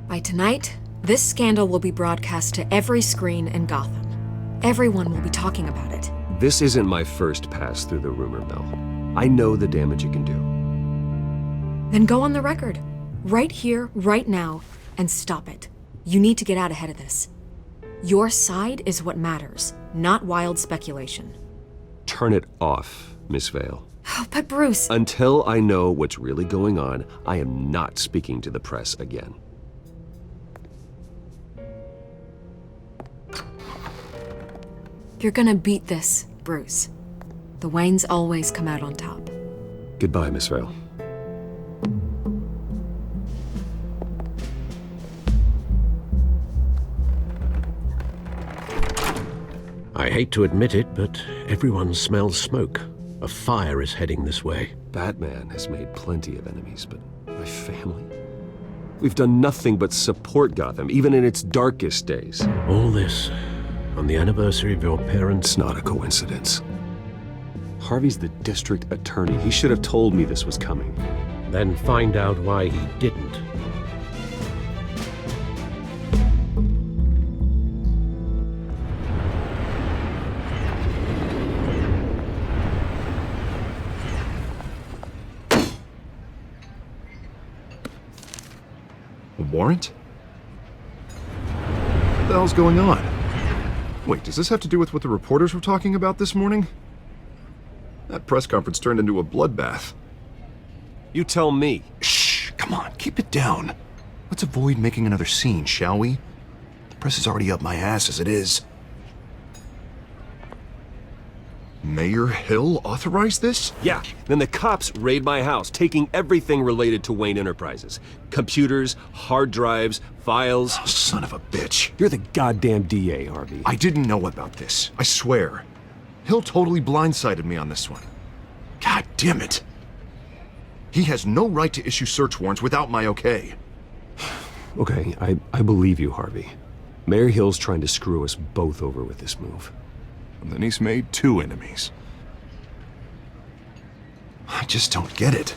By tonight, this scandal will be broadcast to every screen in Gotham. Everyone will be talking about it. This isn't my first pass through the rumor mill. I know the damage it can do. Then go on the record. Right here, right now, and stop it. You need to get out ahead of this. Your side is what matters, not wild speculation. Turn it off, Miss Vale. Oh, but Bruce... Until I know what's really going on, I am not speaking to the press again. You're gonna beat this, Bruce. The Waynes always come out on top. Goodbye, Miss Vale. I hate to admit it, but everyone smells smoke. A fire is heading this way. Batman has made plenty of enemies, but my family? We've done nothing but support Gotham, even in its darkest days. All this on the anniversary of your parents'... It's not a coincidence. Harvey's the district attorney. He should have told me this was coming. Then find out why he didn't. A warrant? What the hell's going on? Wait, does this have to do with what the reporters were talking about this morning? That press conference turned into a bloodbath. You tell me. Shh, come on, keep it down. Let's avoid making another scene, shall we? The press is already up my ass as it is. Mayor Hill authorized this? Yeah, then the cops raid my house, taking everything related to Wayne Enterprises. Computers, hard drives, files. Oh, son of a bitch. You're the goddamn DA, Harvey. I didn't know about this, I swear. Hill totally blindsided me on this one. God damn it. He has no right to issue search warrants without my okay. Okay, I believe you, Harvey. Mayor Hill's trying to screw us both over with this move. And then he's made 2 enemies. I just don't get it.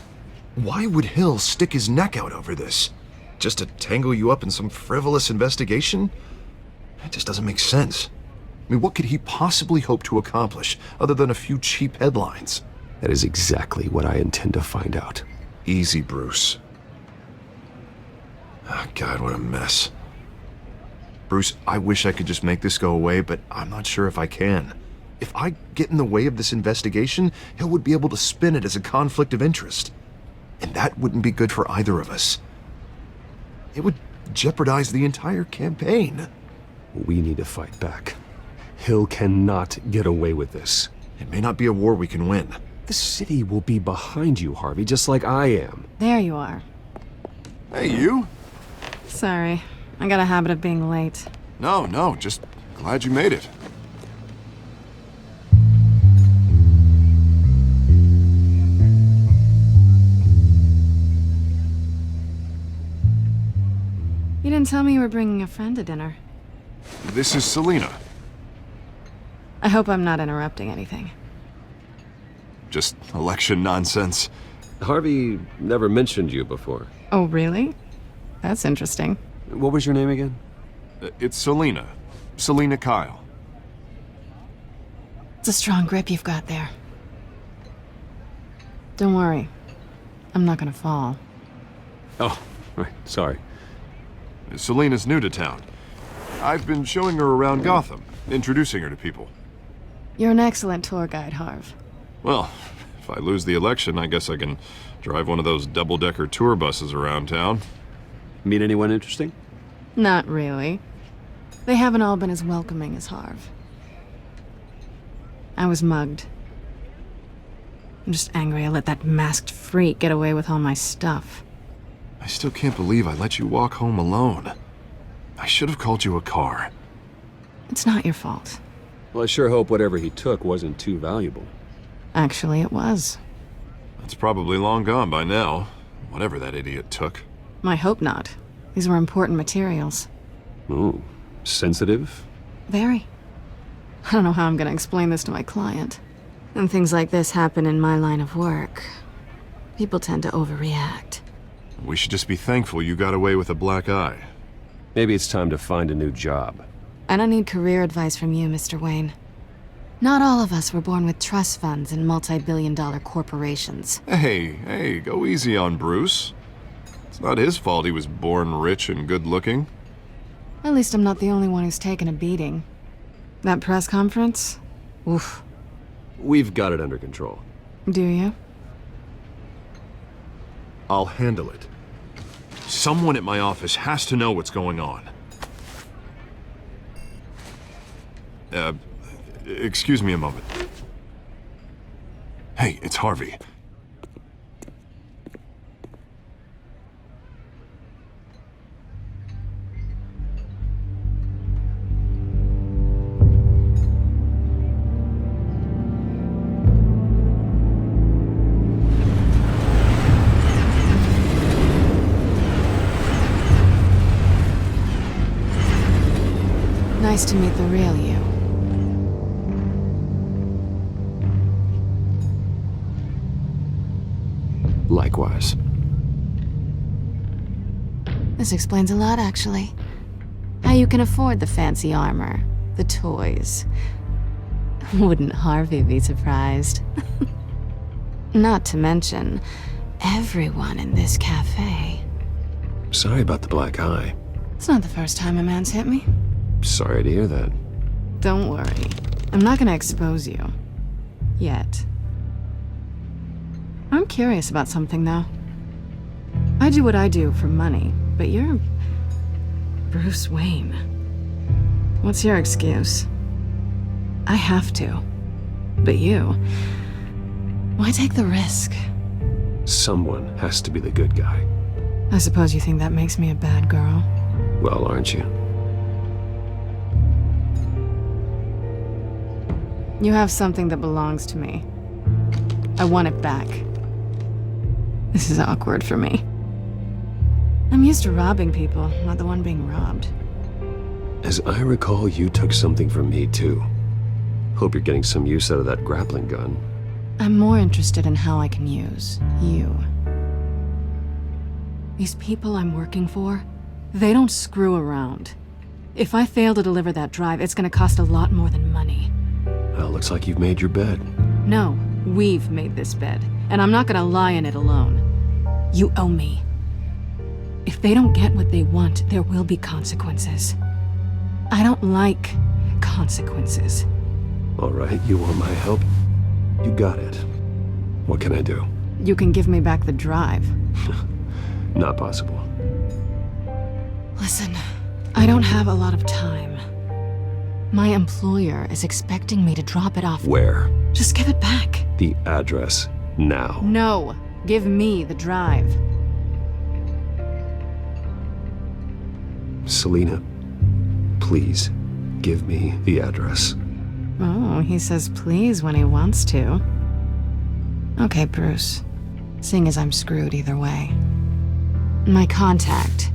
Why would Hill stick his neck out over this? Just to tangle you up in some frivolous investigation? It just doesn't make sense. I mean, what could he possibly hope to accomplish other than a few cheap headlines? That is exactly what I intend to find out. Easy, Bruce. Oh, God, what a mess. Bruce, I wish I could just make this go away, but I'm not sure if I can. If I get in the way of this investigation, Hill would be able to spin it as a conflict of interest. And that wouldn't be good for either of us. It would jeopardize the entire campaign. We need to fight back. Hill cannot get away with this. It may not be a war we can win. The city will be behind you, Harvey, just like I am. There you are. Hey, you? Sorry. I got a habit of being late. No, just glad you made it. You didn't tell me you were bringing a friend to dinner. This is Selina. I hope I'm not interrupting anything. Just election nonsense. Harvey never mentioned you before. Oh, really? That's interesting. What was your name again? It's Selina. Selina Kyle. It's a strong grip you've got there. Don't worry. I'm not gonna fall. Oh, right. Sorry. Selina's new to town. I've been showing her around Gotham, introducing her to people. You're an excellent tour guide, Harv. Well, if I lose the election, I guess I can drive one of those double-decker tour buses around town. Meet anyone interesting? Not really. They haven't all been as welcoming as Harv. I was mugged. I'm just angry I let that masked freak get away with all my stuff. I still can't believe I let you walk home alone. I should have called you a car. It's not your fault. Well, I sure hope whatever he took wasn't too valuable. Actually, it was. It's probably long gone by now, whatever that idiot took. I hope not. These were important materials. Ooh, sensitive? Very. I don't know how I'm gonna explain this to my client. When things like this happen in my line of work, people tend to overreact. We should just be thankful you got away with a black eye. Maybe it's time to find a new job. I don't need career advice from you, Mr. Wayne. Not all of us were born with trust funds and multi-billion-dollar corporations. Hey, go easy on Bruce. It's not his fault he was born rich and good-looking. At least I'm not the only one who's taken a beating. That press conference? Oof. We've got it under control. Do you? I'll handle it. Someone at my office has to know what's going on. Excuse me a moment. Hey, it's Harvey. Nice to meet the real you. Likewise. This explains a lot, actually. How you can afford the fancy armor, the toys. Wouldn't Harvey be surprised? Not to mention, everyone in this cafe. Sorry about the black eye. It's not the first time a man's hit me. Sorry to hear that. Don't worry. I'm not gonna expose you. Yet. I'm curious about something, though. I do what I do for money, but you're... Bruce Wayne. What's your excuse? I have to. But you... Why take the risk? Someone has to be the good guy. I suppose you think that makes me a bad girl? Well, aren't you? You have something that belongs to me. I want it back. This is awkward for me. I'm used to robbing people, not the one being robbed. As I recall, you took something from me, too. Hope you're getting some use out of that grappling gun. I'm more interested in how I can use you. These people I'm working for, they don't screw around. If I fail to deliver that drive, it's gonna cost a lot more than money. Well, looks like you've made your bed. No, we've made this bed, and I'm not gonna lie in it alone. You owe me. If they don't get what they want, there will be consequences. I don't like consequences. All right, you want my help? You got it. What can I do? You can give me back the drive. Not possible. Listen, I don't have a lot of time. My employer is expecting me to drop it off. Where? Just give it back. The address, now. No, give me the drive. Selina, please, give me the address. Oh, he says please when he wants to. Okay, Bruce. Seeing as I'm screwed either way. My contact.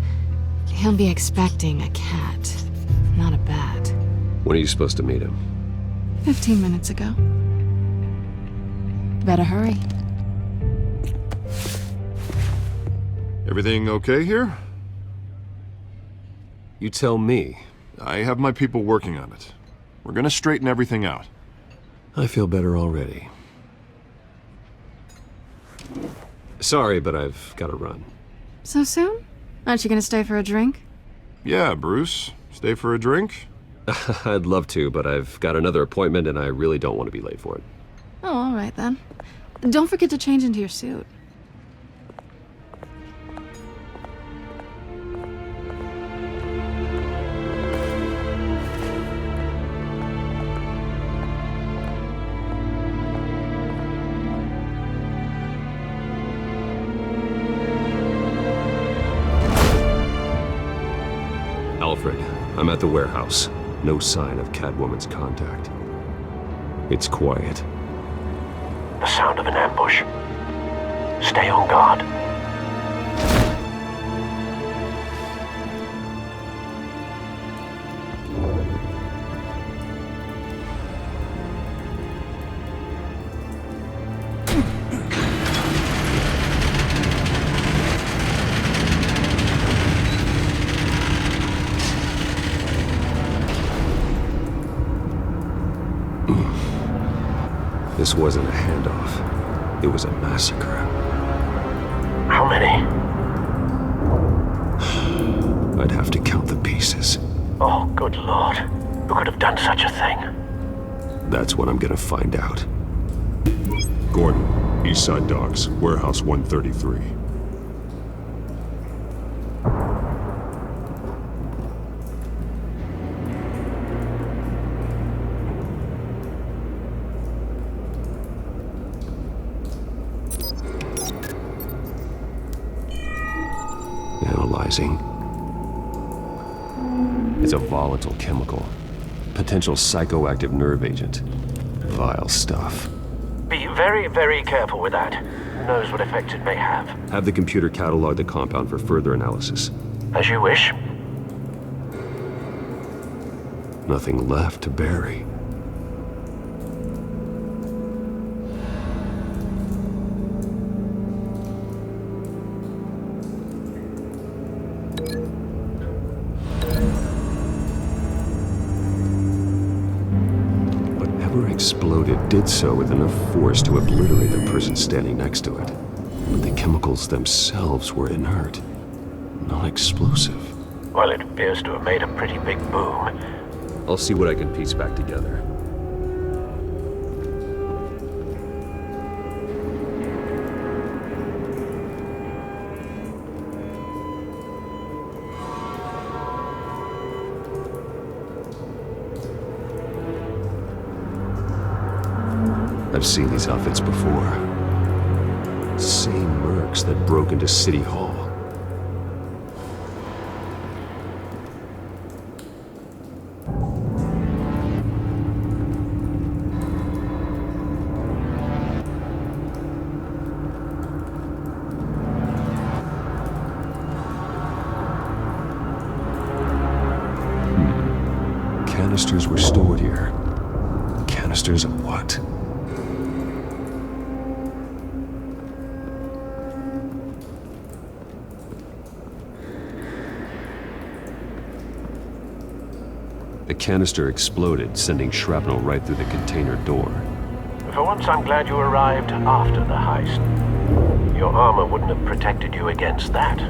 He'll be expecting a cat, not a bat. When are you supposed to meet him? 15 minutes ago. Better hurry. Everything okay here? You tell me. I have my people working on it. We're gonna straighten everything out. I feel better already. Sorry, but I've got to run. So soon? Aren't you gonna stay for a drink? Yeah, Bruce. Stay for a drink? I'd love to, but I've got another appointment and I really don't want to be late for it. Oh, all right then. Don't forget to change into your suit. Alfred, I'm at the warehouse. No sign of Catwoman's contact. It's quiet. The sound of an ambush. Stay on guard. This wasn't a handoff. It was a massacre. How many? I'd have to count the pieces. Oh, good lord. Who could have done such a thing? That's what I'm gonna find out. Gordon, Eastside Docks, Warehouse 133. Analyzing. It's a volatile chemical. Potential psychoactive nerve agent. Vile stuff. Be very, very careful with that. Who knows what effects it may have. Have the computer catalog the compound for further analysis. As you wish. Nothing left to bury. Exploded did so with enough force to obliterate the person standing next to it. But the chemicals themselves were inert, non-explosive. Well, it appears to have made a pretty big boom. I'll see what I can piece back together. I've seen these outfits before. Same mercs that broke into City Hall. Canisters were stored here. Canisters of what? The canister exploded, sending shrapnel right through the container door. For once, I'm glad you arrived after the heist. Your armor wouldn't have protected you against that.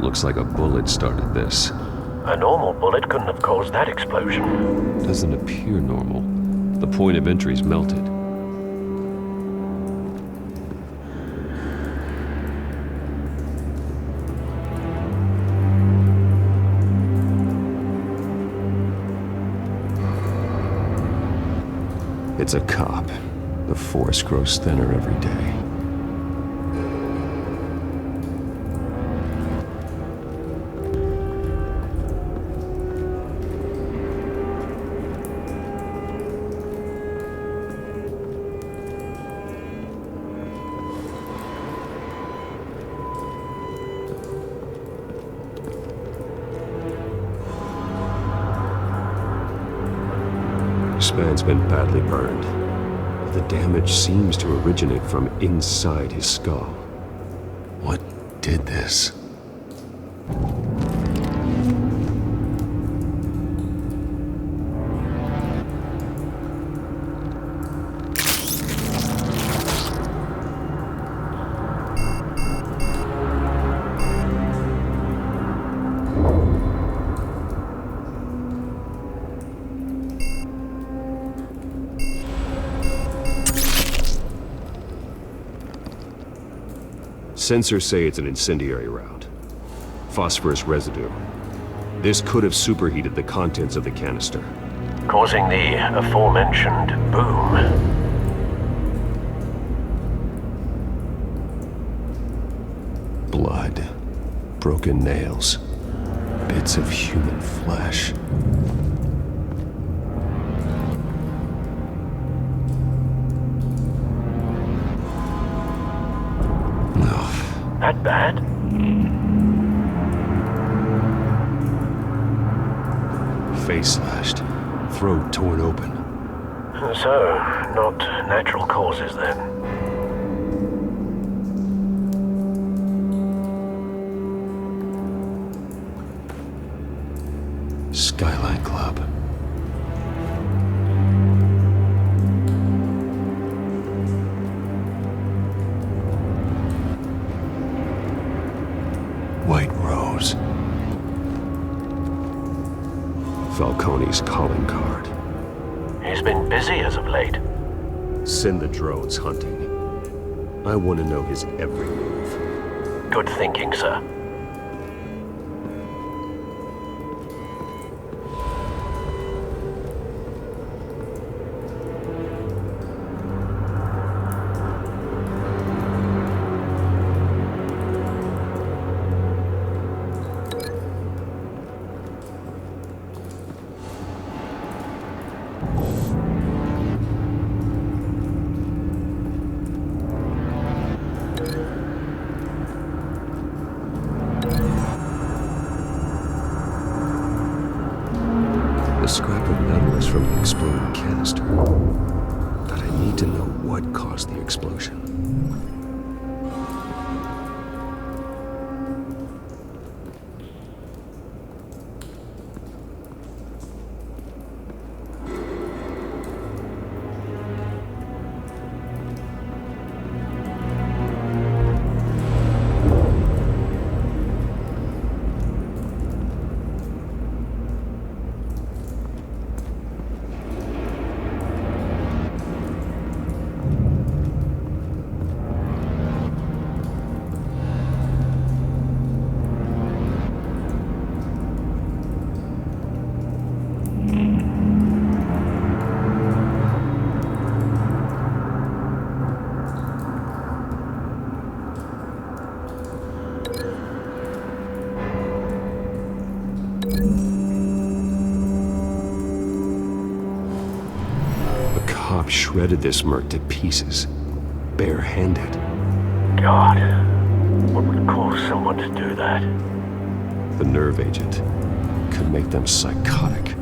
Looks like a bullet started this. A normal bullet couldn't have caused that explosion. Doesn't appear normal. The point of entry's melted. It's a cop. The force grows thinner every day. This man's been badly burned. The damage seems to originate from inside his skull. What did this? Sensors say it's an incendiary round. Phosphorus residue. This could have superheated the contents of the canister, causing the aforementioned boom. Blood, broken nails, bits of human flesh. That bad? Face slashed, throat torn open. So, not natural causes then? Skylight Club. White Rose. Falcone's calling card. He's been busy as of late. Send the drones hunting. I want to know his every move. Good thinking, sir. The scrap of metal is from the exploding canister. But I need to know what caused the explosion. Shredded this merc to pieces, barehanded. God, what would cause someone to do that? The nerve agent could make them psychotic.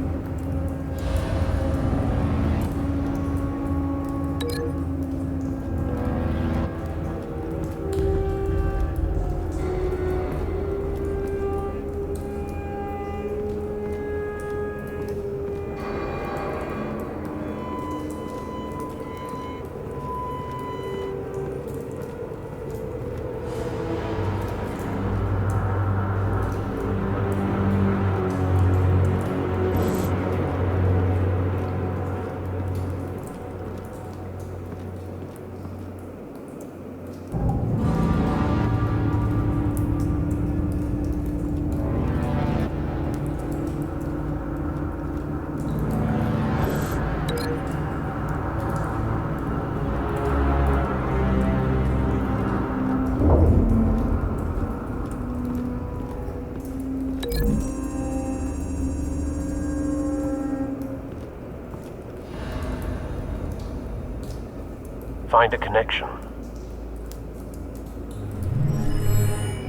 Find a connection.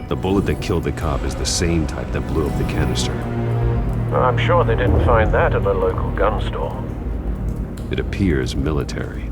The bullet that killed the cop is the same type that blew up the canister. I'm sure they didn't find that at a local gun store. It appears military.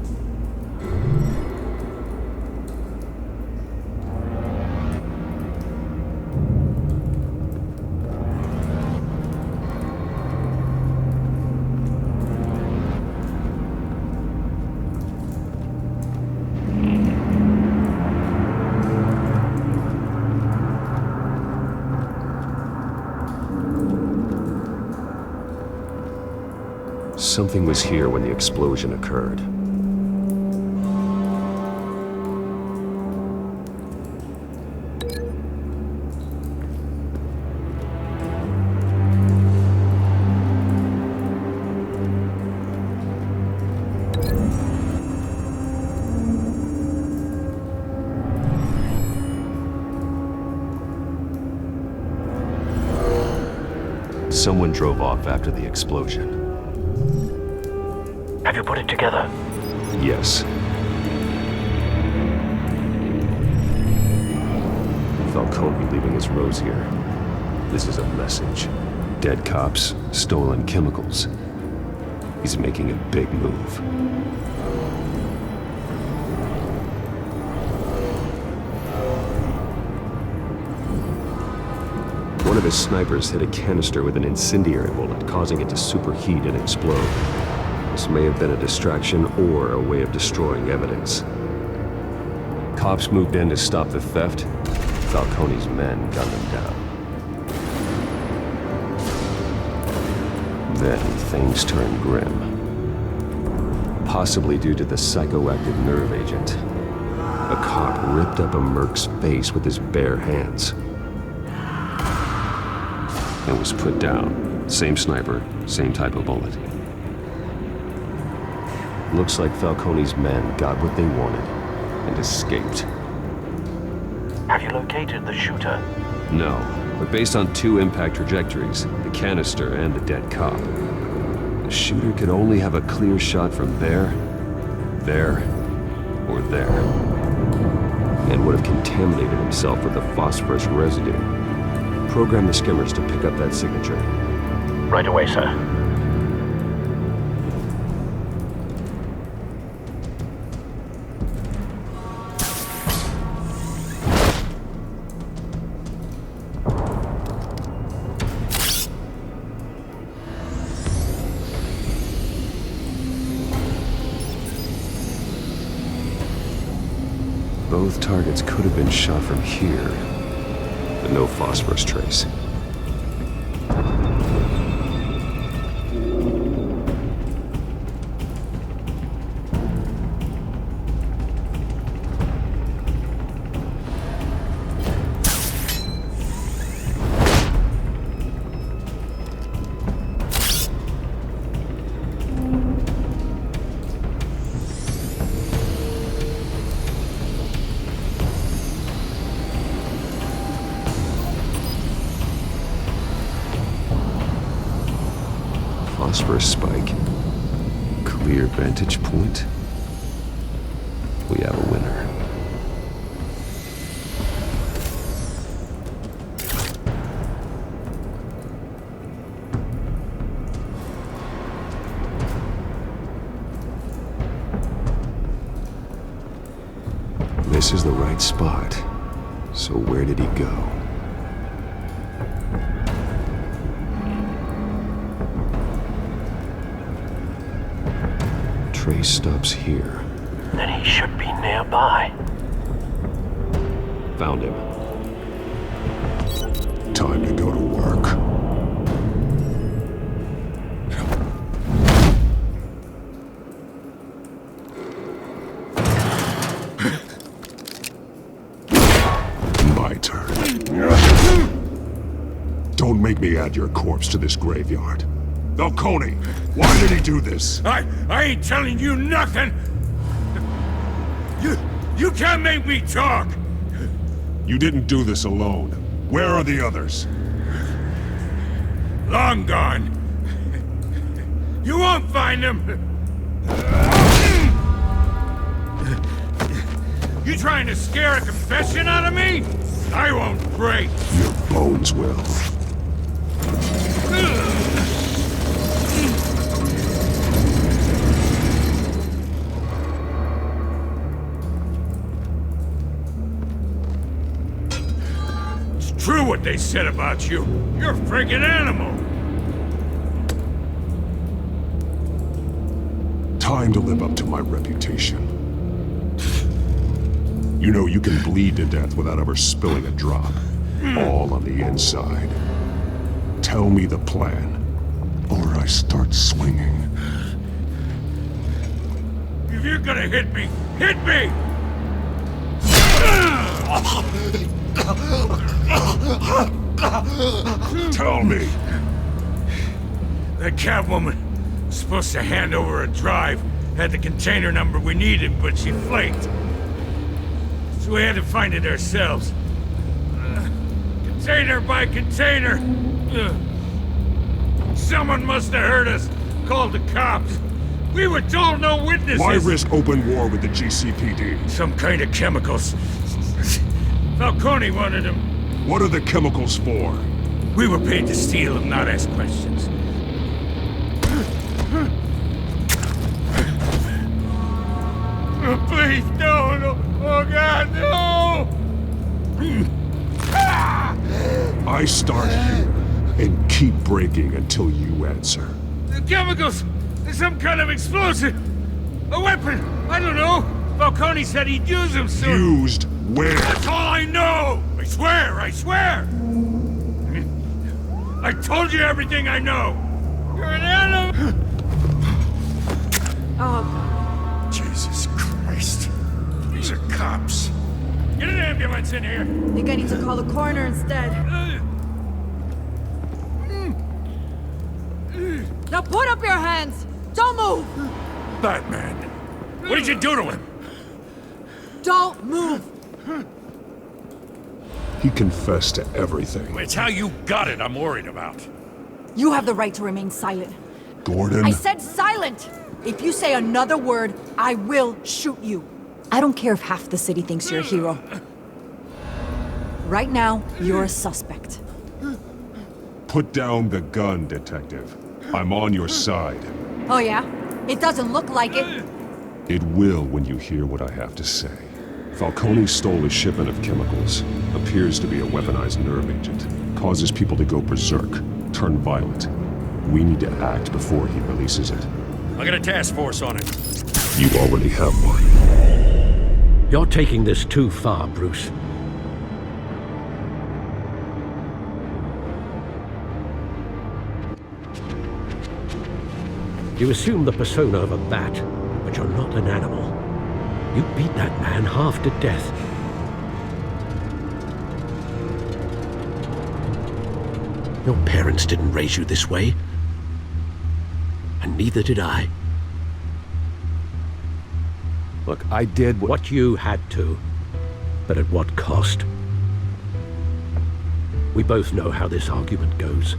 Something was here when the explosion occurred. Someone drove off after the explosion. Have you put it together? Yes. Falcone leaving his rose here. This is a message. Dead cops, stolen chemicals. He's making a big move. One of his snipers hit a canister with an incendiary bullet, causing it to superheat and explode. This may have been a distraction or a way of destroying evidence. Cops moved in to stop the theft. Falcone's men gunned them down. Then things turned grim. Possibly due to the psychoactive nerve agent. A cop ripped up a merc's face with his bare hands. And was put down. Same sniper, same type of bullet. Looks like Falcone's men got what they wanted and escaped. Have you located the shooter? No, but based on 2 impact trajectories, the canister and the dead cop, the shooter could only have a clear shot from there, or there, and would have contaminated himself with the phosphorus residue. Program the skimmers to pick up that signature. Right away, sir. Both targets could have been shot from here, but no phosphorus trace. Phosphorus spike. Clear vantage point. We have a winner. This is the right spot. So where did he go? Trace stops here. Then he should be nearby. Found him. Time to go to work. My turn. Don't make me add your corpse to this graveyard. Falcone, why did he do this? I ain't telling you nothing! You can't make me talk! You didn't do this alone. Where are the others? Long gone. You won't find them! You trying to scare a confession out of me? I won't break! Your bones will. True what they said about you. You're a friggin' animal. Time to live up to my reputation. You know you can bleed to death without ever spilling a drop. All on the inside. Tell me the plan, or I start swinging. If you're gonna hit me, hit me! Tell me! That Catwoman was supposed to hand over a drive, had the container number we needed, but she flaked. So we had to find it ourselves. Container by container. Someone must have heard us, called the cops. We were told no witnesses. Why risk open war with the GCPD? Some kind of chemicals. Falcone wanted them. What are the chemicals for? We were paid to steal them, not ask questions. Please, no, no. Oh, God, no! I start here and keep breaking until you answer. The chemicals! There's some kind of explosive! A weapon! I don't know! Falcone said he'd use them soon! Used where? That's all I know! I swear, I swear! I told you everything I know! You're an animal! Oh, Jesus Christ. These are cops. Get an ambulance in here! I think I need to call the coroner instead. Now put up your hands! Don't move! Batman! What did you do to him? Don't move! He confessed to everything. It's how you got it I'm worried about. You have the right to remain silent. Gordon? I said silent! If you say another word, I will shoot you. I don't care if half the city thinks you're a hero. Right now, you're a suspect. Put down the gun, Detective. I'm on your side. Oh yeah? It doesn't look like it. It will when you hear what I have to say. Falcone stole a shipment of chemicals. Appears to be a weaponized nerve agent. Causes people to go berserk, turn violent. We need to act before he releases it. I got a task force on it. You already have one. You're taking this too far, Bruce. You assume the persona of a bat, but you're not an animal. You beat that man half to death. Your parents didn't raise you this way. And neither did I. Look, I did what you had to, but at what cost? We both know how this argument goes.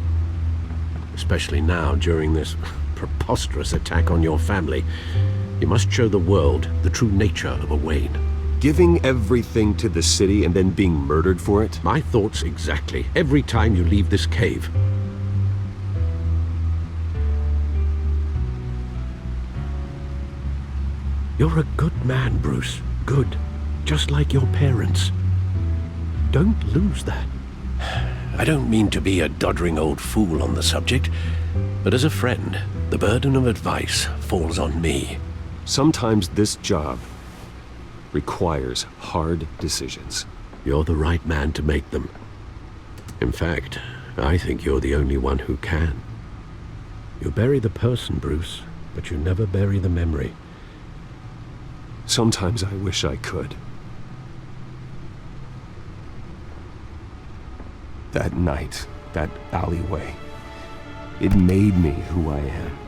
Especially now, during this preposterous attack on your family. You must show the world the true nature of a Wayne. Giving everything to the city and then being murdered for it? My thoughts exactly. Every time you leave this cave. You're a good man, Bruce. Good. Just like your parents. Don't lose that. I don't mean to be a doddering old fool on the subject, but as a friend, the burden of advice falls on me. Sometimes this job requires hard decisions. You're the right man to make them. In fact, I think you're the only one who can. You bury the person, Bruce, but you never bury the memory. Sometimes I wish I could. That night, that alleyway, it made me who I am.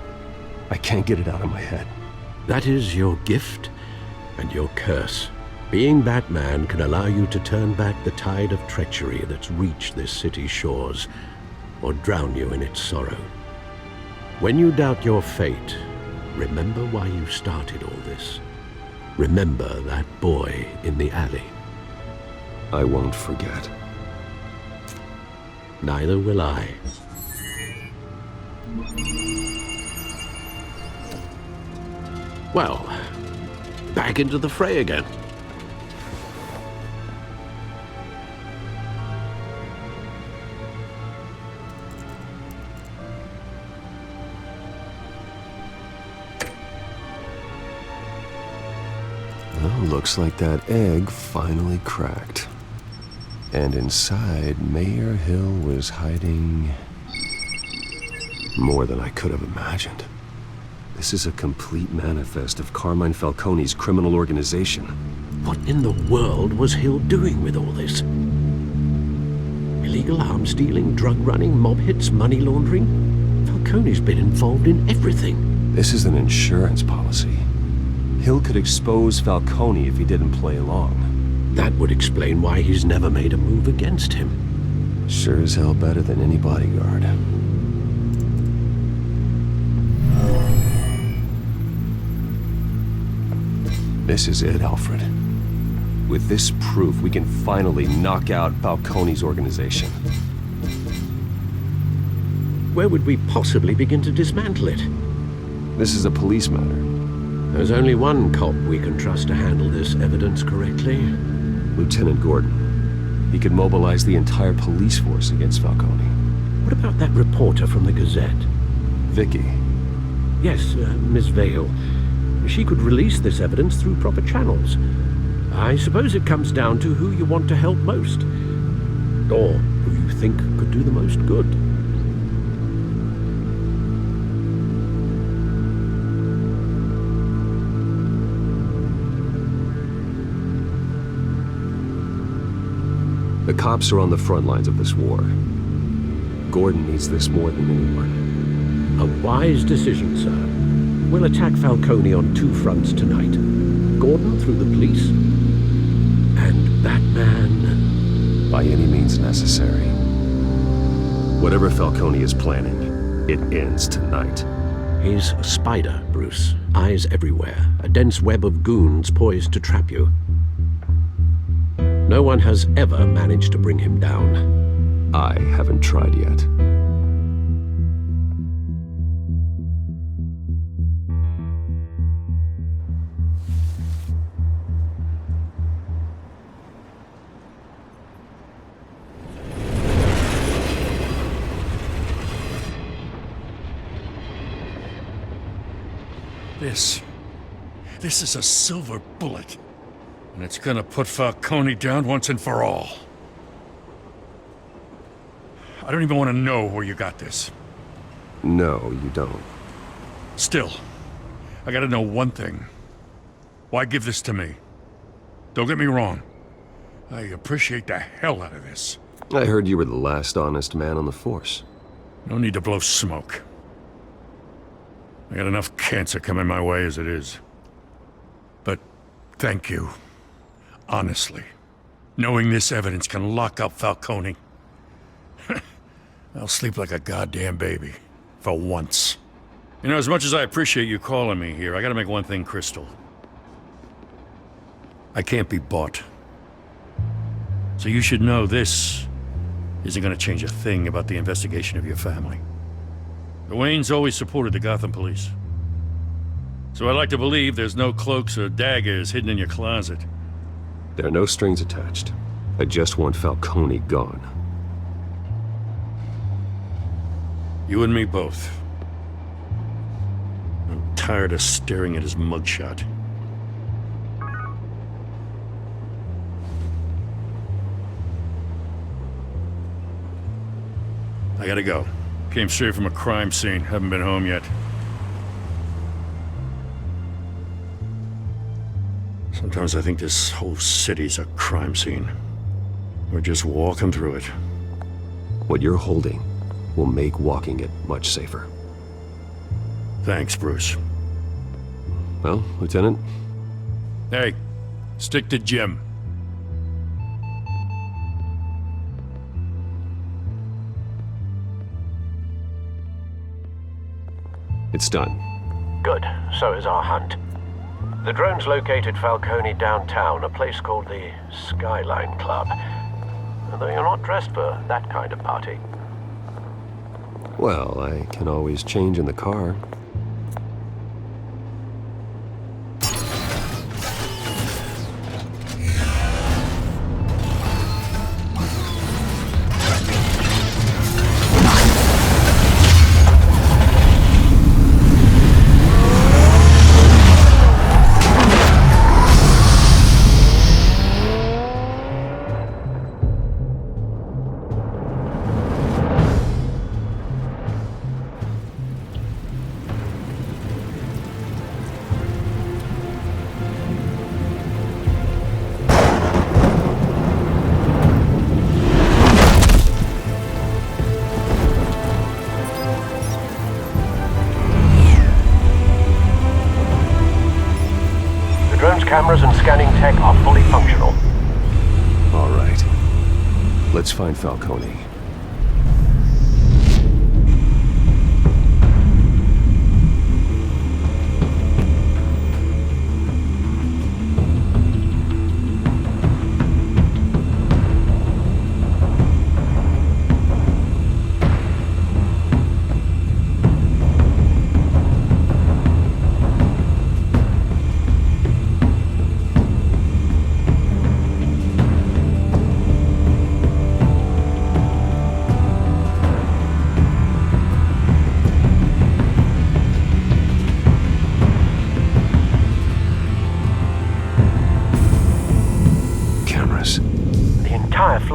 I can't get it out of my head. That is your gift and your curse. Being Batman can allow you to turn back the tide of treachery that's reached this city's shores, or drown you in its sorrow. When you doubt your fate, remember why you started all this. Remember that boy in the alley. I won't forget. Neither will I. Well, back into the fray again. Well, looks like that egg finally cracked. And inside, Mayor Hill was hiding more than I could have imagined. This is a complete manifest of Carmine Falcone's criminal organization. What in the world was Hill doing with all this? Illegal arms dealing, drug running, mob hits, money laundering? Falcone's been involved in everything. This is an insurance policy. Hill could expose Falcone if he didn't play along. That would explain why he's never made a move against him. Sure as hell better than any bodyguard. This is it, Alfred. With this proof, we can finally knock out Falcone's organization. Where would we possibly begin to dismantle it? This is a police matter. There's only one cop we can trust to handle this evidence correctly. Lieutenant Gordon. He could mobilize the entire police force against Falcone. What about that reporter from the Gazette? Vicky. Yes, Miss Vale. She could release this evidence through proper channels. I suppose it comes down to who you want to help most. Or who you think could do the most good. The cops are on the front lines of this war. Gordon needs this more than anyone. A wise decision, sir. We'll attack Falcone on two fronts tonight. Gordon through the police, and Batman... by any means necessary. Whatever Falcone is planning, it ends tonight. He's a spider, Bruce. Eyes everywhere. A dense web of goons poised to trap you. No one has ever managed to bring him down. I haven't tried yet. This is a silver bullet. And it's gonna put Falcone down once and for all. I don't even want to know where you got this. No, you don't. Still, I gotta know one thing. Why give this to me? Don't get me wrong. I appreciate the hell out of this. I heard you were the last honest man on the force. No need to blow smoke. I got enough cancer coming my way as it is. But thank you. Honestly. Knowing this evidence can lock up Falcone. I'll sleep like a goddamn baby. For once. You know, as much as I appreciate you calling me here, I gotta make one thing crystal. I can't be bought. So you should know this isn't gonna change a thing about the investigation of your family. The Waynes always supported the Gotham police. So I'd like to believe there's no cloaks or daggers hidden in your closet. There are no strings attached. I just want Falcone gone. You and me both. I'm tired of staring at his mugshot. I gotta go. Came straight from a crime scene. Haven't been home yet. Sometimes I think this whole city's a crime scene. We're just walking through it. What you're holding will make walking it much safer. Thanks, Bruce. Well, Lieutenant? Hey, stick to Jim. It's done. Good. So is our hunt. The drones located Falcone downtown, a place called the Skyline Club. Though you're not dressed for that kind of party. Well, I can always change in the car. Cameras and scanning tech are fully functional. All right. Let's find Falcone.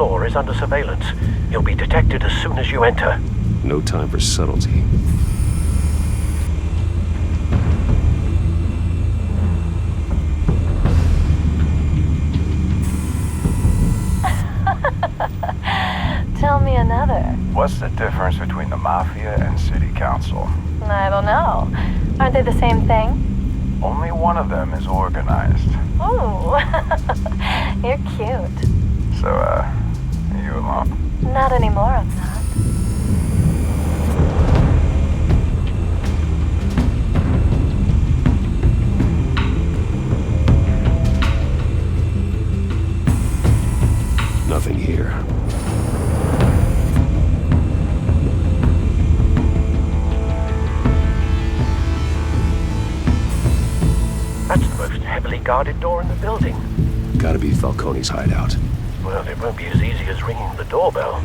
floor is under surveillance. You'll be detected as soon as you enter. No time for subtlety. Tell me another. What's the difference between the Mafia and City Council? I don't know. Aren't they the same thing? Only one of them is organized. Ooh, you're cute. So, are you alone? Not anymore, I'm not. Nothing here. That's the most heavily guarded door in the building. Gotta be Falcone's hideout. Well, it won't be as easy as ringing the doorbell.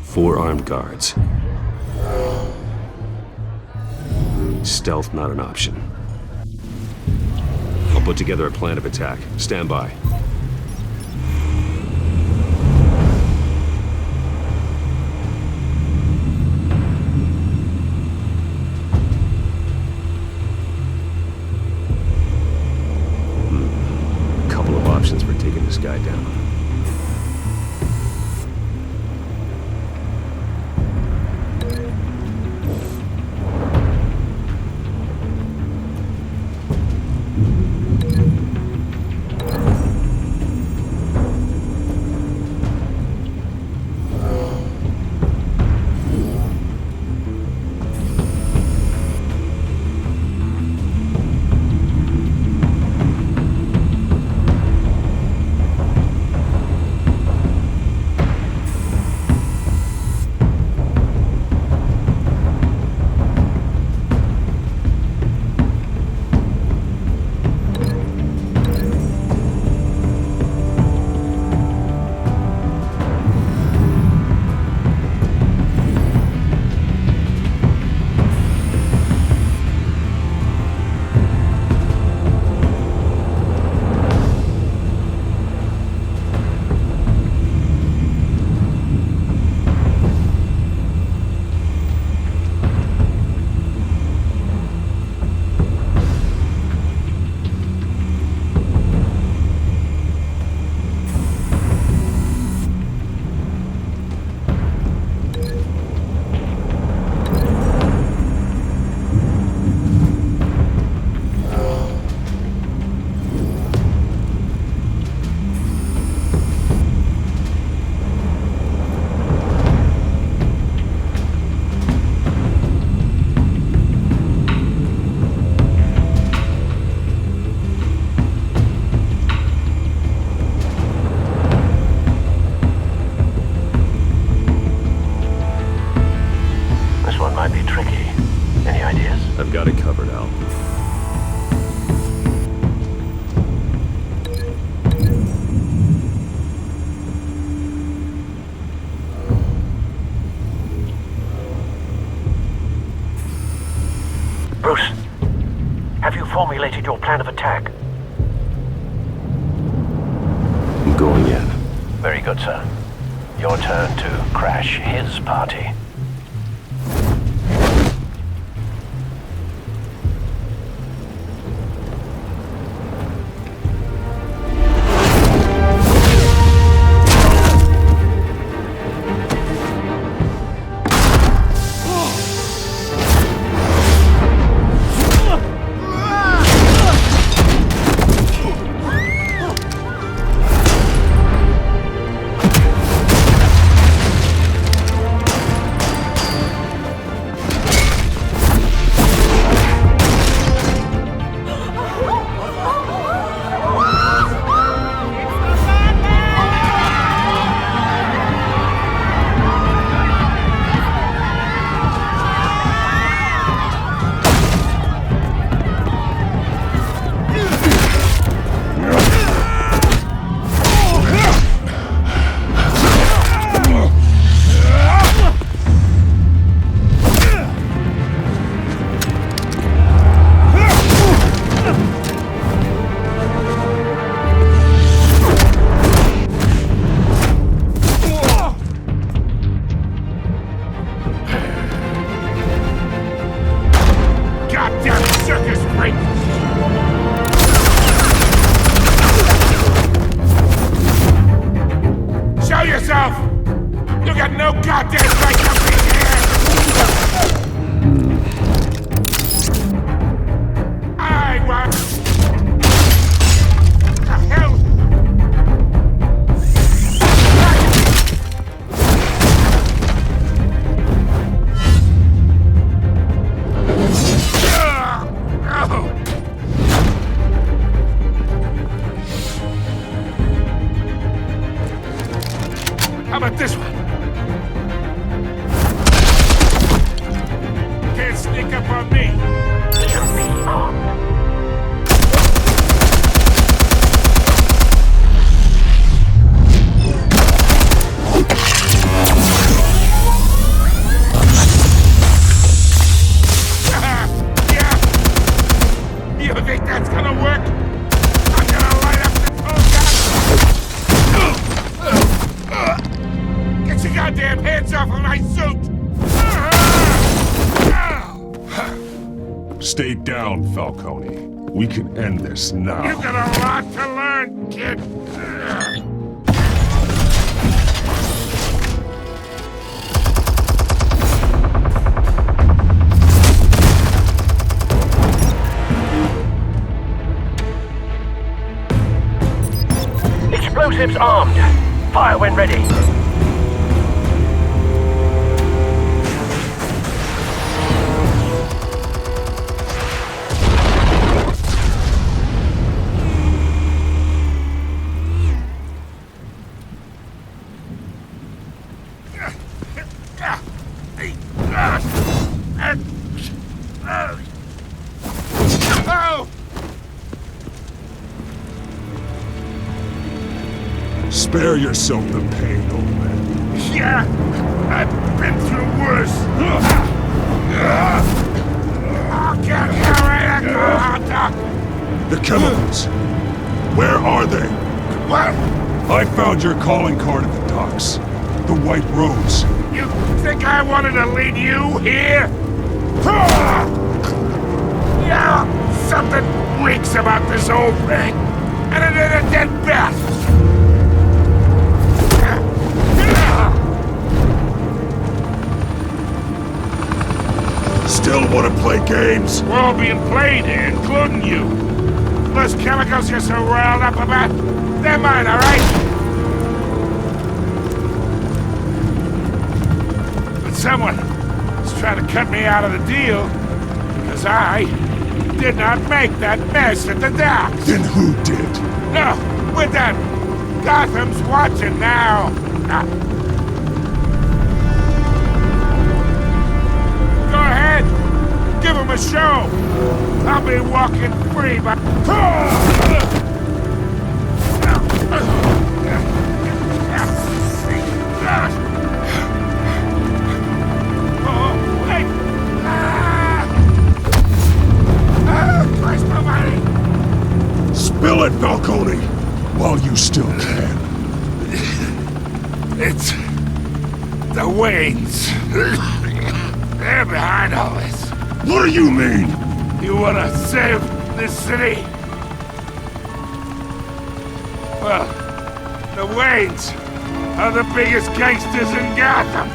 4 armed guards. Stealth not an option. I'll put together a plan of attack. Stand by. Couple of options for taking this guy down. I've got it covered, Al. Bruce, have you formulated your plan of attack? I'm going in. Very good, sir. Your turn to crash his party. Wait! Show yourself! You got no goddamn right to be here! I want... The hell? How about this one? Can't sneak up on me. Yeah. You think that's gonna work? I'm gonna light up this whole Get your goddamn hands off of my suit! Stay down, Falcone. We can end this now. You got a lot to learn, kid. Explosives armed. Fire when ready. Spare yourself the pain, old man. Yeah, I've been through worse. I'll get you right at The chemicals. Where are they? What? I found your calling card at the docks. The White Rose. You think I wanted to lead you here? Yeah, something reeks about this whole thing. And it ain't a dead bat. Still want to play games? We're all being played here, including you. Those chemicals you're so riled up about, they're mine, all right? But someone is trying to cut me out of the deal because I did not make that mess at the docks. Then who did? No, we're done. Gotham's watching now. Go ahead. Give him a show. I'll be walking free, but... Oh, wait! Christ almighty! Spill it, Falcone, while you still can. It's... the Waynes. They're behind all this. What do you mean? You wanna save this city? Well, the Waynes are the biggest gangsters in Gotham.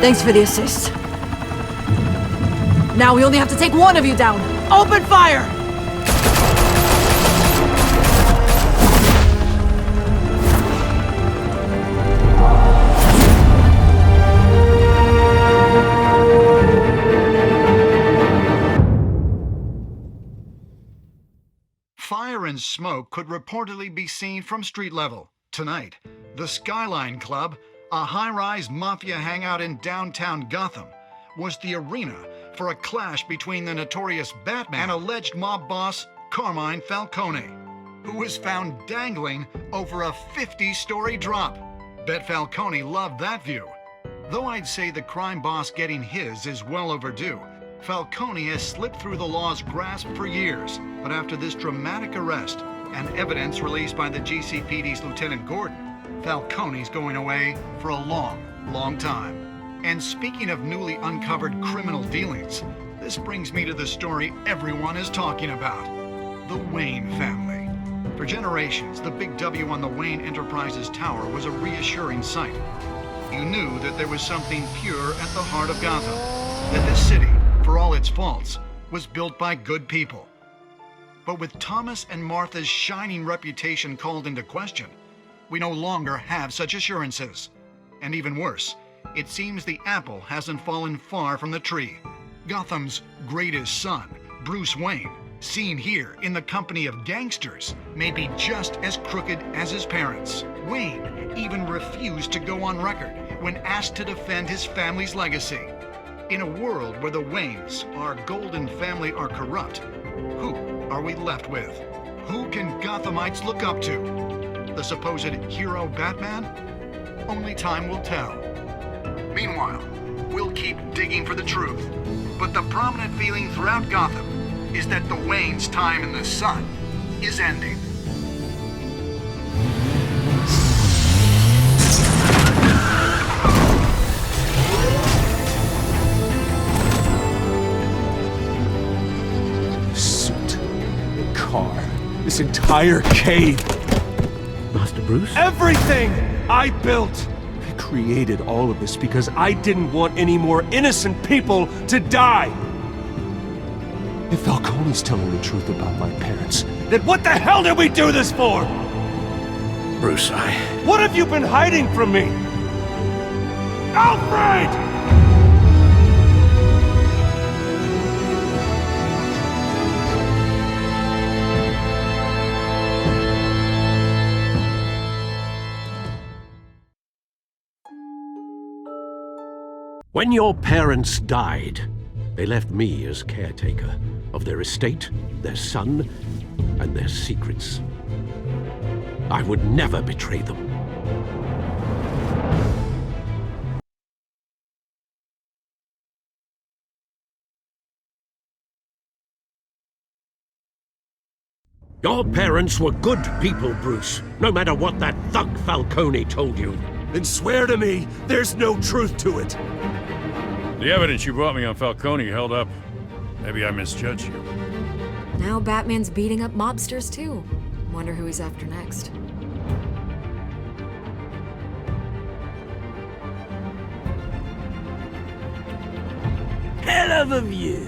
Thanks for the assist. Now we only have to take one of you down. Open fire! Fire and smoke could reportedly be seen from street level. Tonight, the Skyline Club, a high-rise mafia hangout in downtown Gotham, was the arena for a clash between the notorious Batman and alleged mob boss Carmine Falcone, who was found dangling over a 50-story drop. Bet Falcone loved that view. Though I'd say the crime boss getting his is well overdue, Falcone has slipped through the law's grasp for years. But after this dramatic arrest and evidence released by the GCPD's Lieutenant Gordon, Falcone's going away for a long, long time. And speaking of newly uncovered criminal dealings, this brings me to the story everyone is talking about. The Wayne family. For generations, the big W on the Wayne Enterprises tower was a reassuring sight. You knew that there was something pure at the heart of Gotham. That this city, for all its faults, was built by good people. But with Thomas and Martha's shining reputation called into question, we no longer have such assurances. And even worse, it seems the apple hasn't fallen far from the tree. Gotham's greatest son, Bruce Wayne, seen here in the company of gangsters, may be just as crooked as his parents. Wayne even refused to go on record when asked to defend his family's legacy. In a world where the Waynes, our golden family, are corrupt, who are we left with? Who can Gothamites look up to? The supposed hero Batman? Only time will tell. Meanwhile, we'll keep digging for the truth. But the prominent feeling throughout Gotham is that the Waynes' time in the sun is ending. This entire cave. Master Bruce? Everything I built. I created all of this because I didn't want any more innocent people to die. If Falcone's telling the truth about my parents, then what the hell did we do this for? Bruce, What have you been hiding from me? Alfred! When your parents died, they left me as caretaker of their estate, their son, and their secrets. I would never betray them. Your parents were good people, Bruce, no matter what that thug Falcone told you. Then swear to me there's no truth to it. The evidence you brought me on Falcone held up. Maybe I misjudged you. Now Batman's beating up mobsters too. Wonder who he's after next. Hell of a view.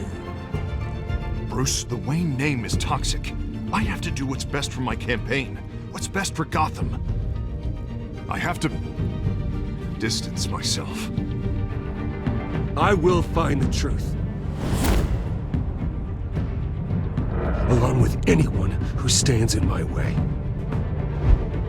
Bruce, the Wayne name is toxic. I have to do what's best for my campaign. What's best for Gotham. I have to distance myself. I will find the truth. Along with anyone who stands in my way.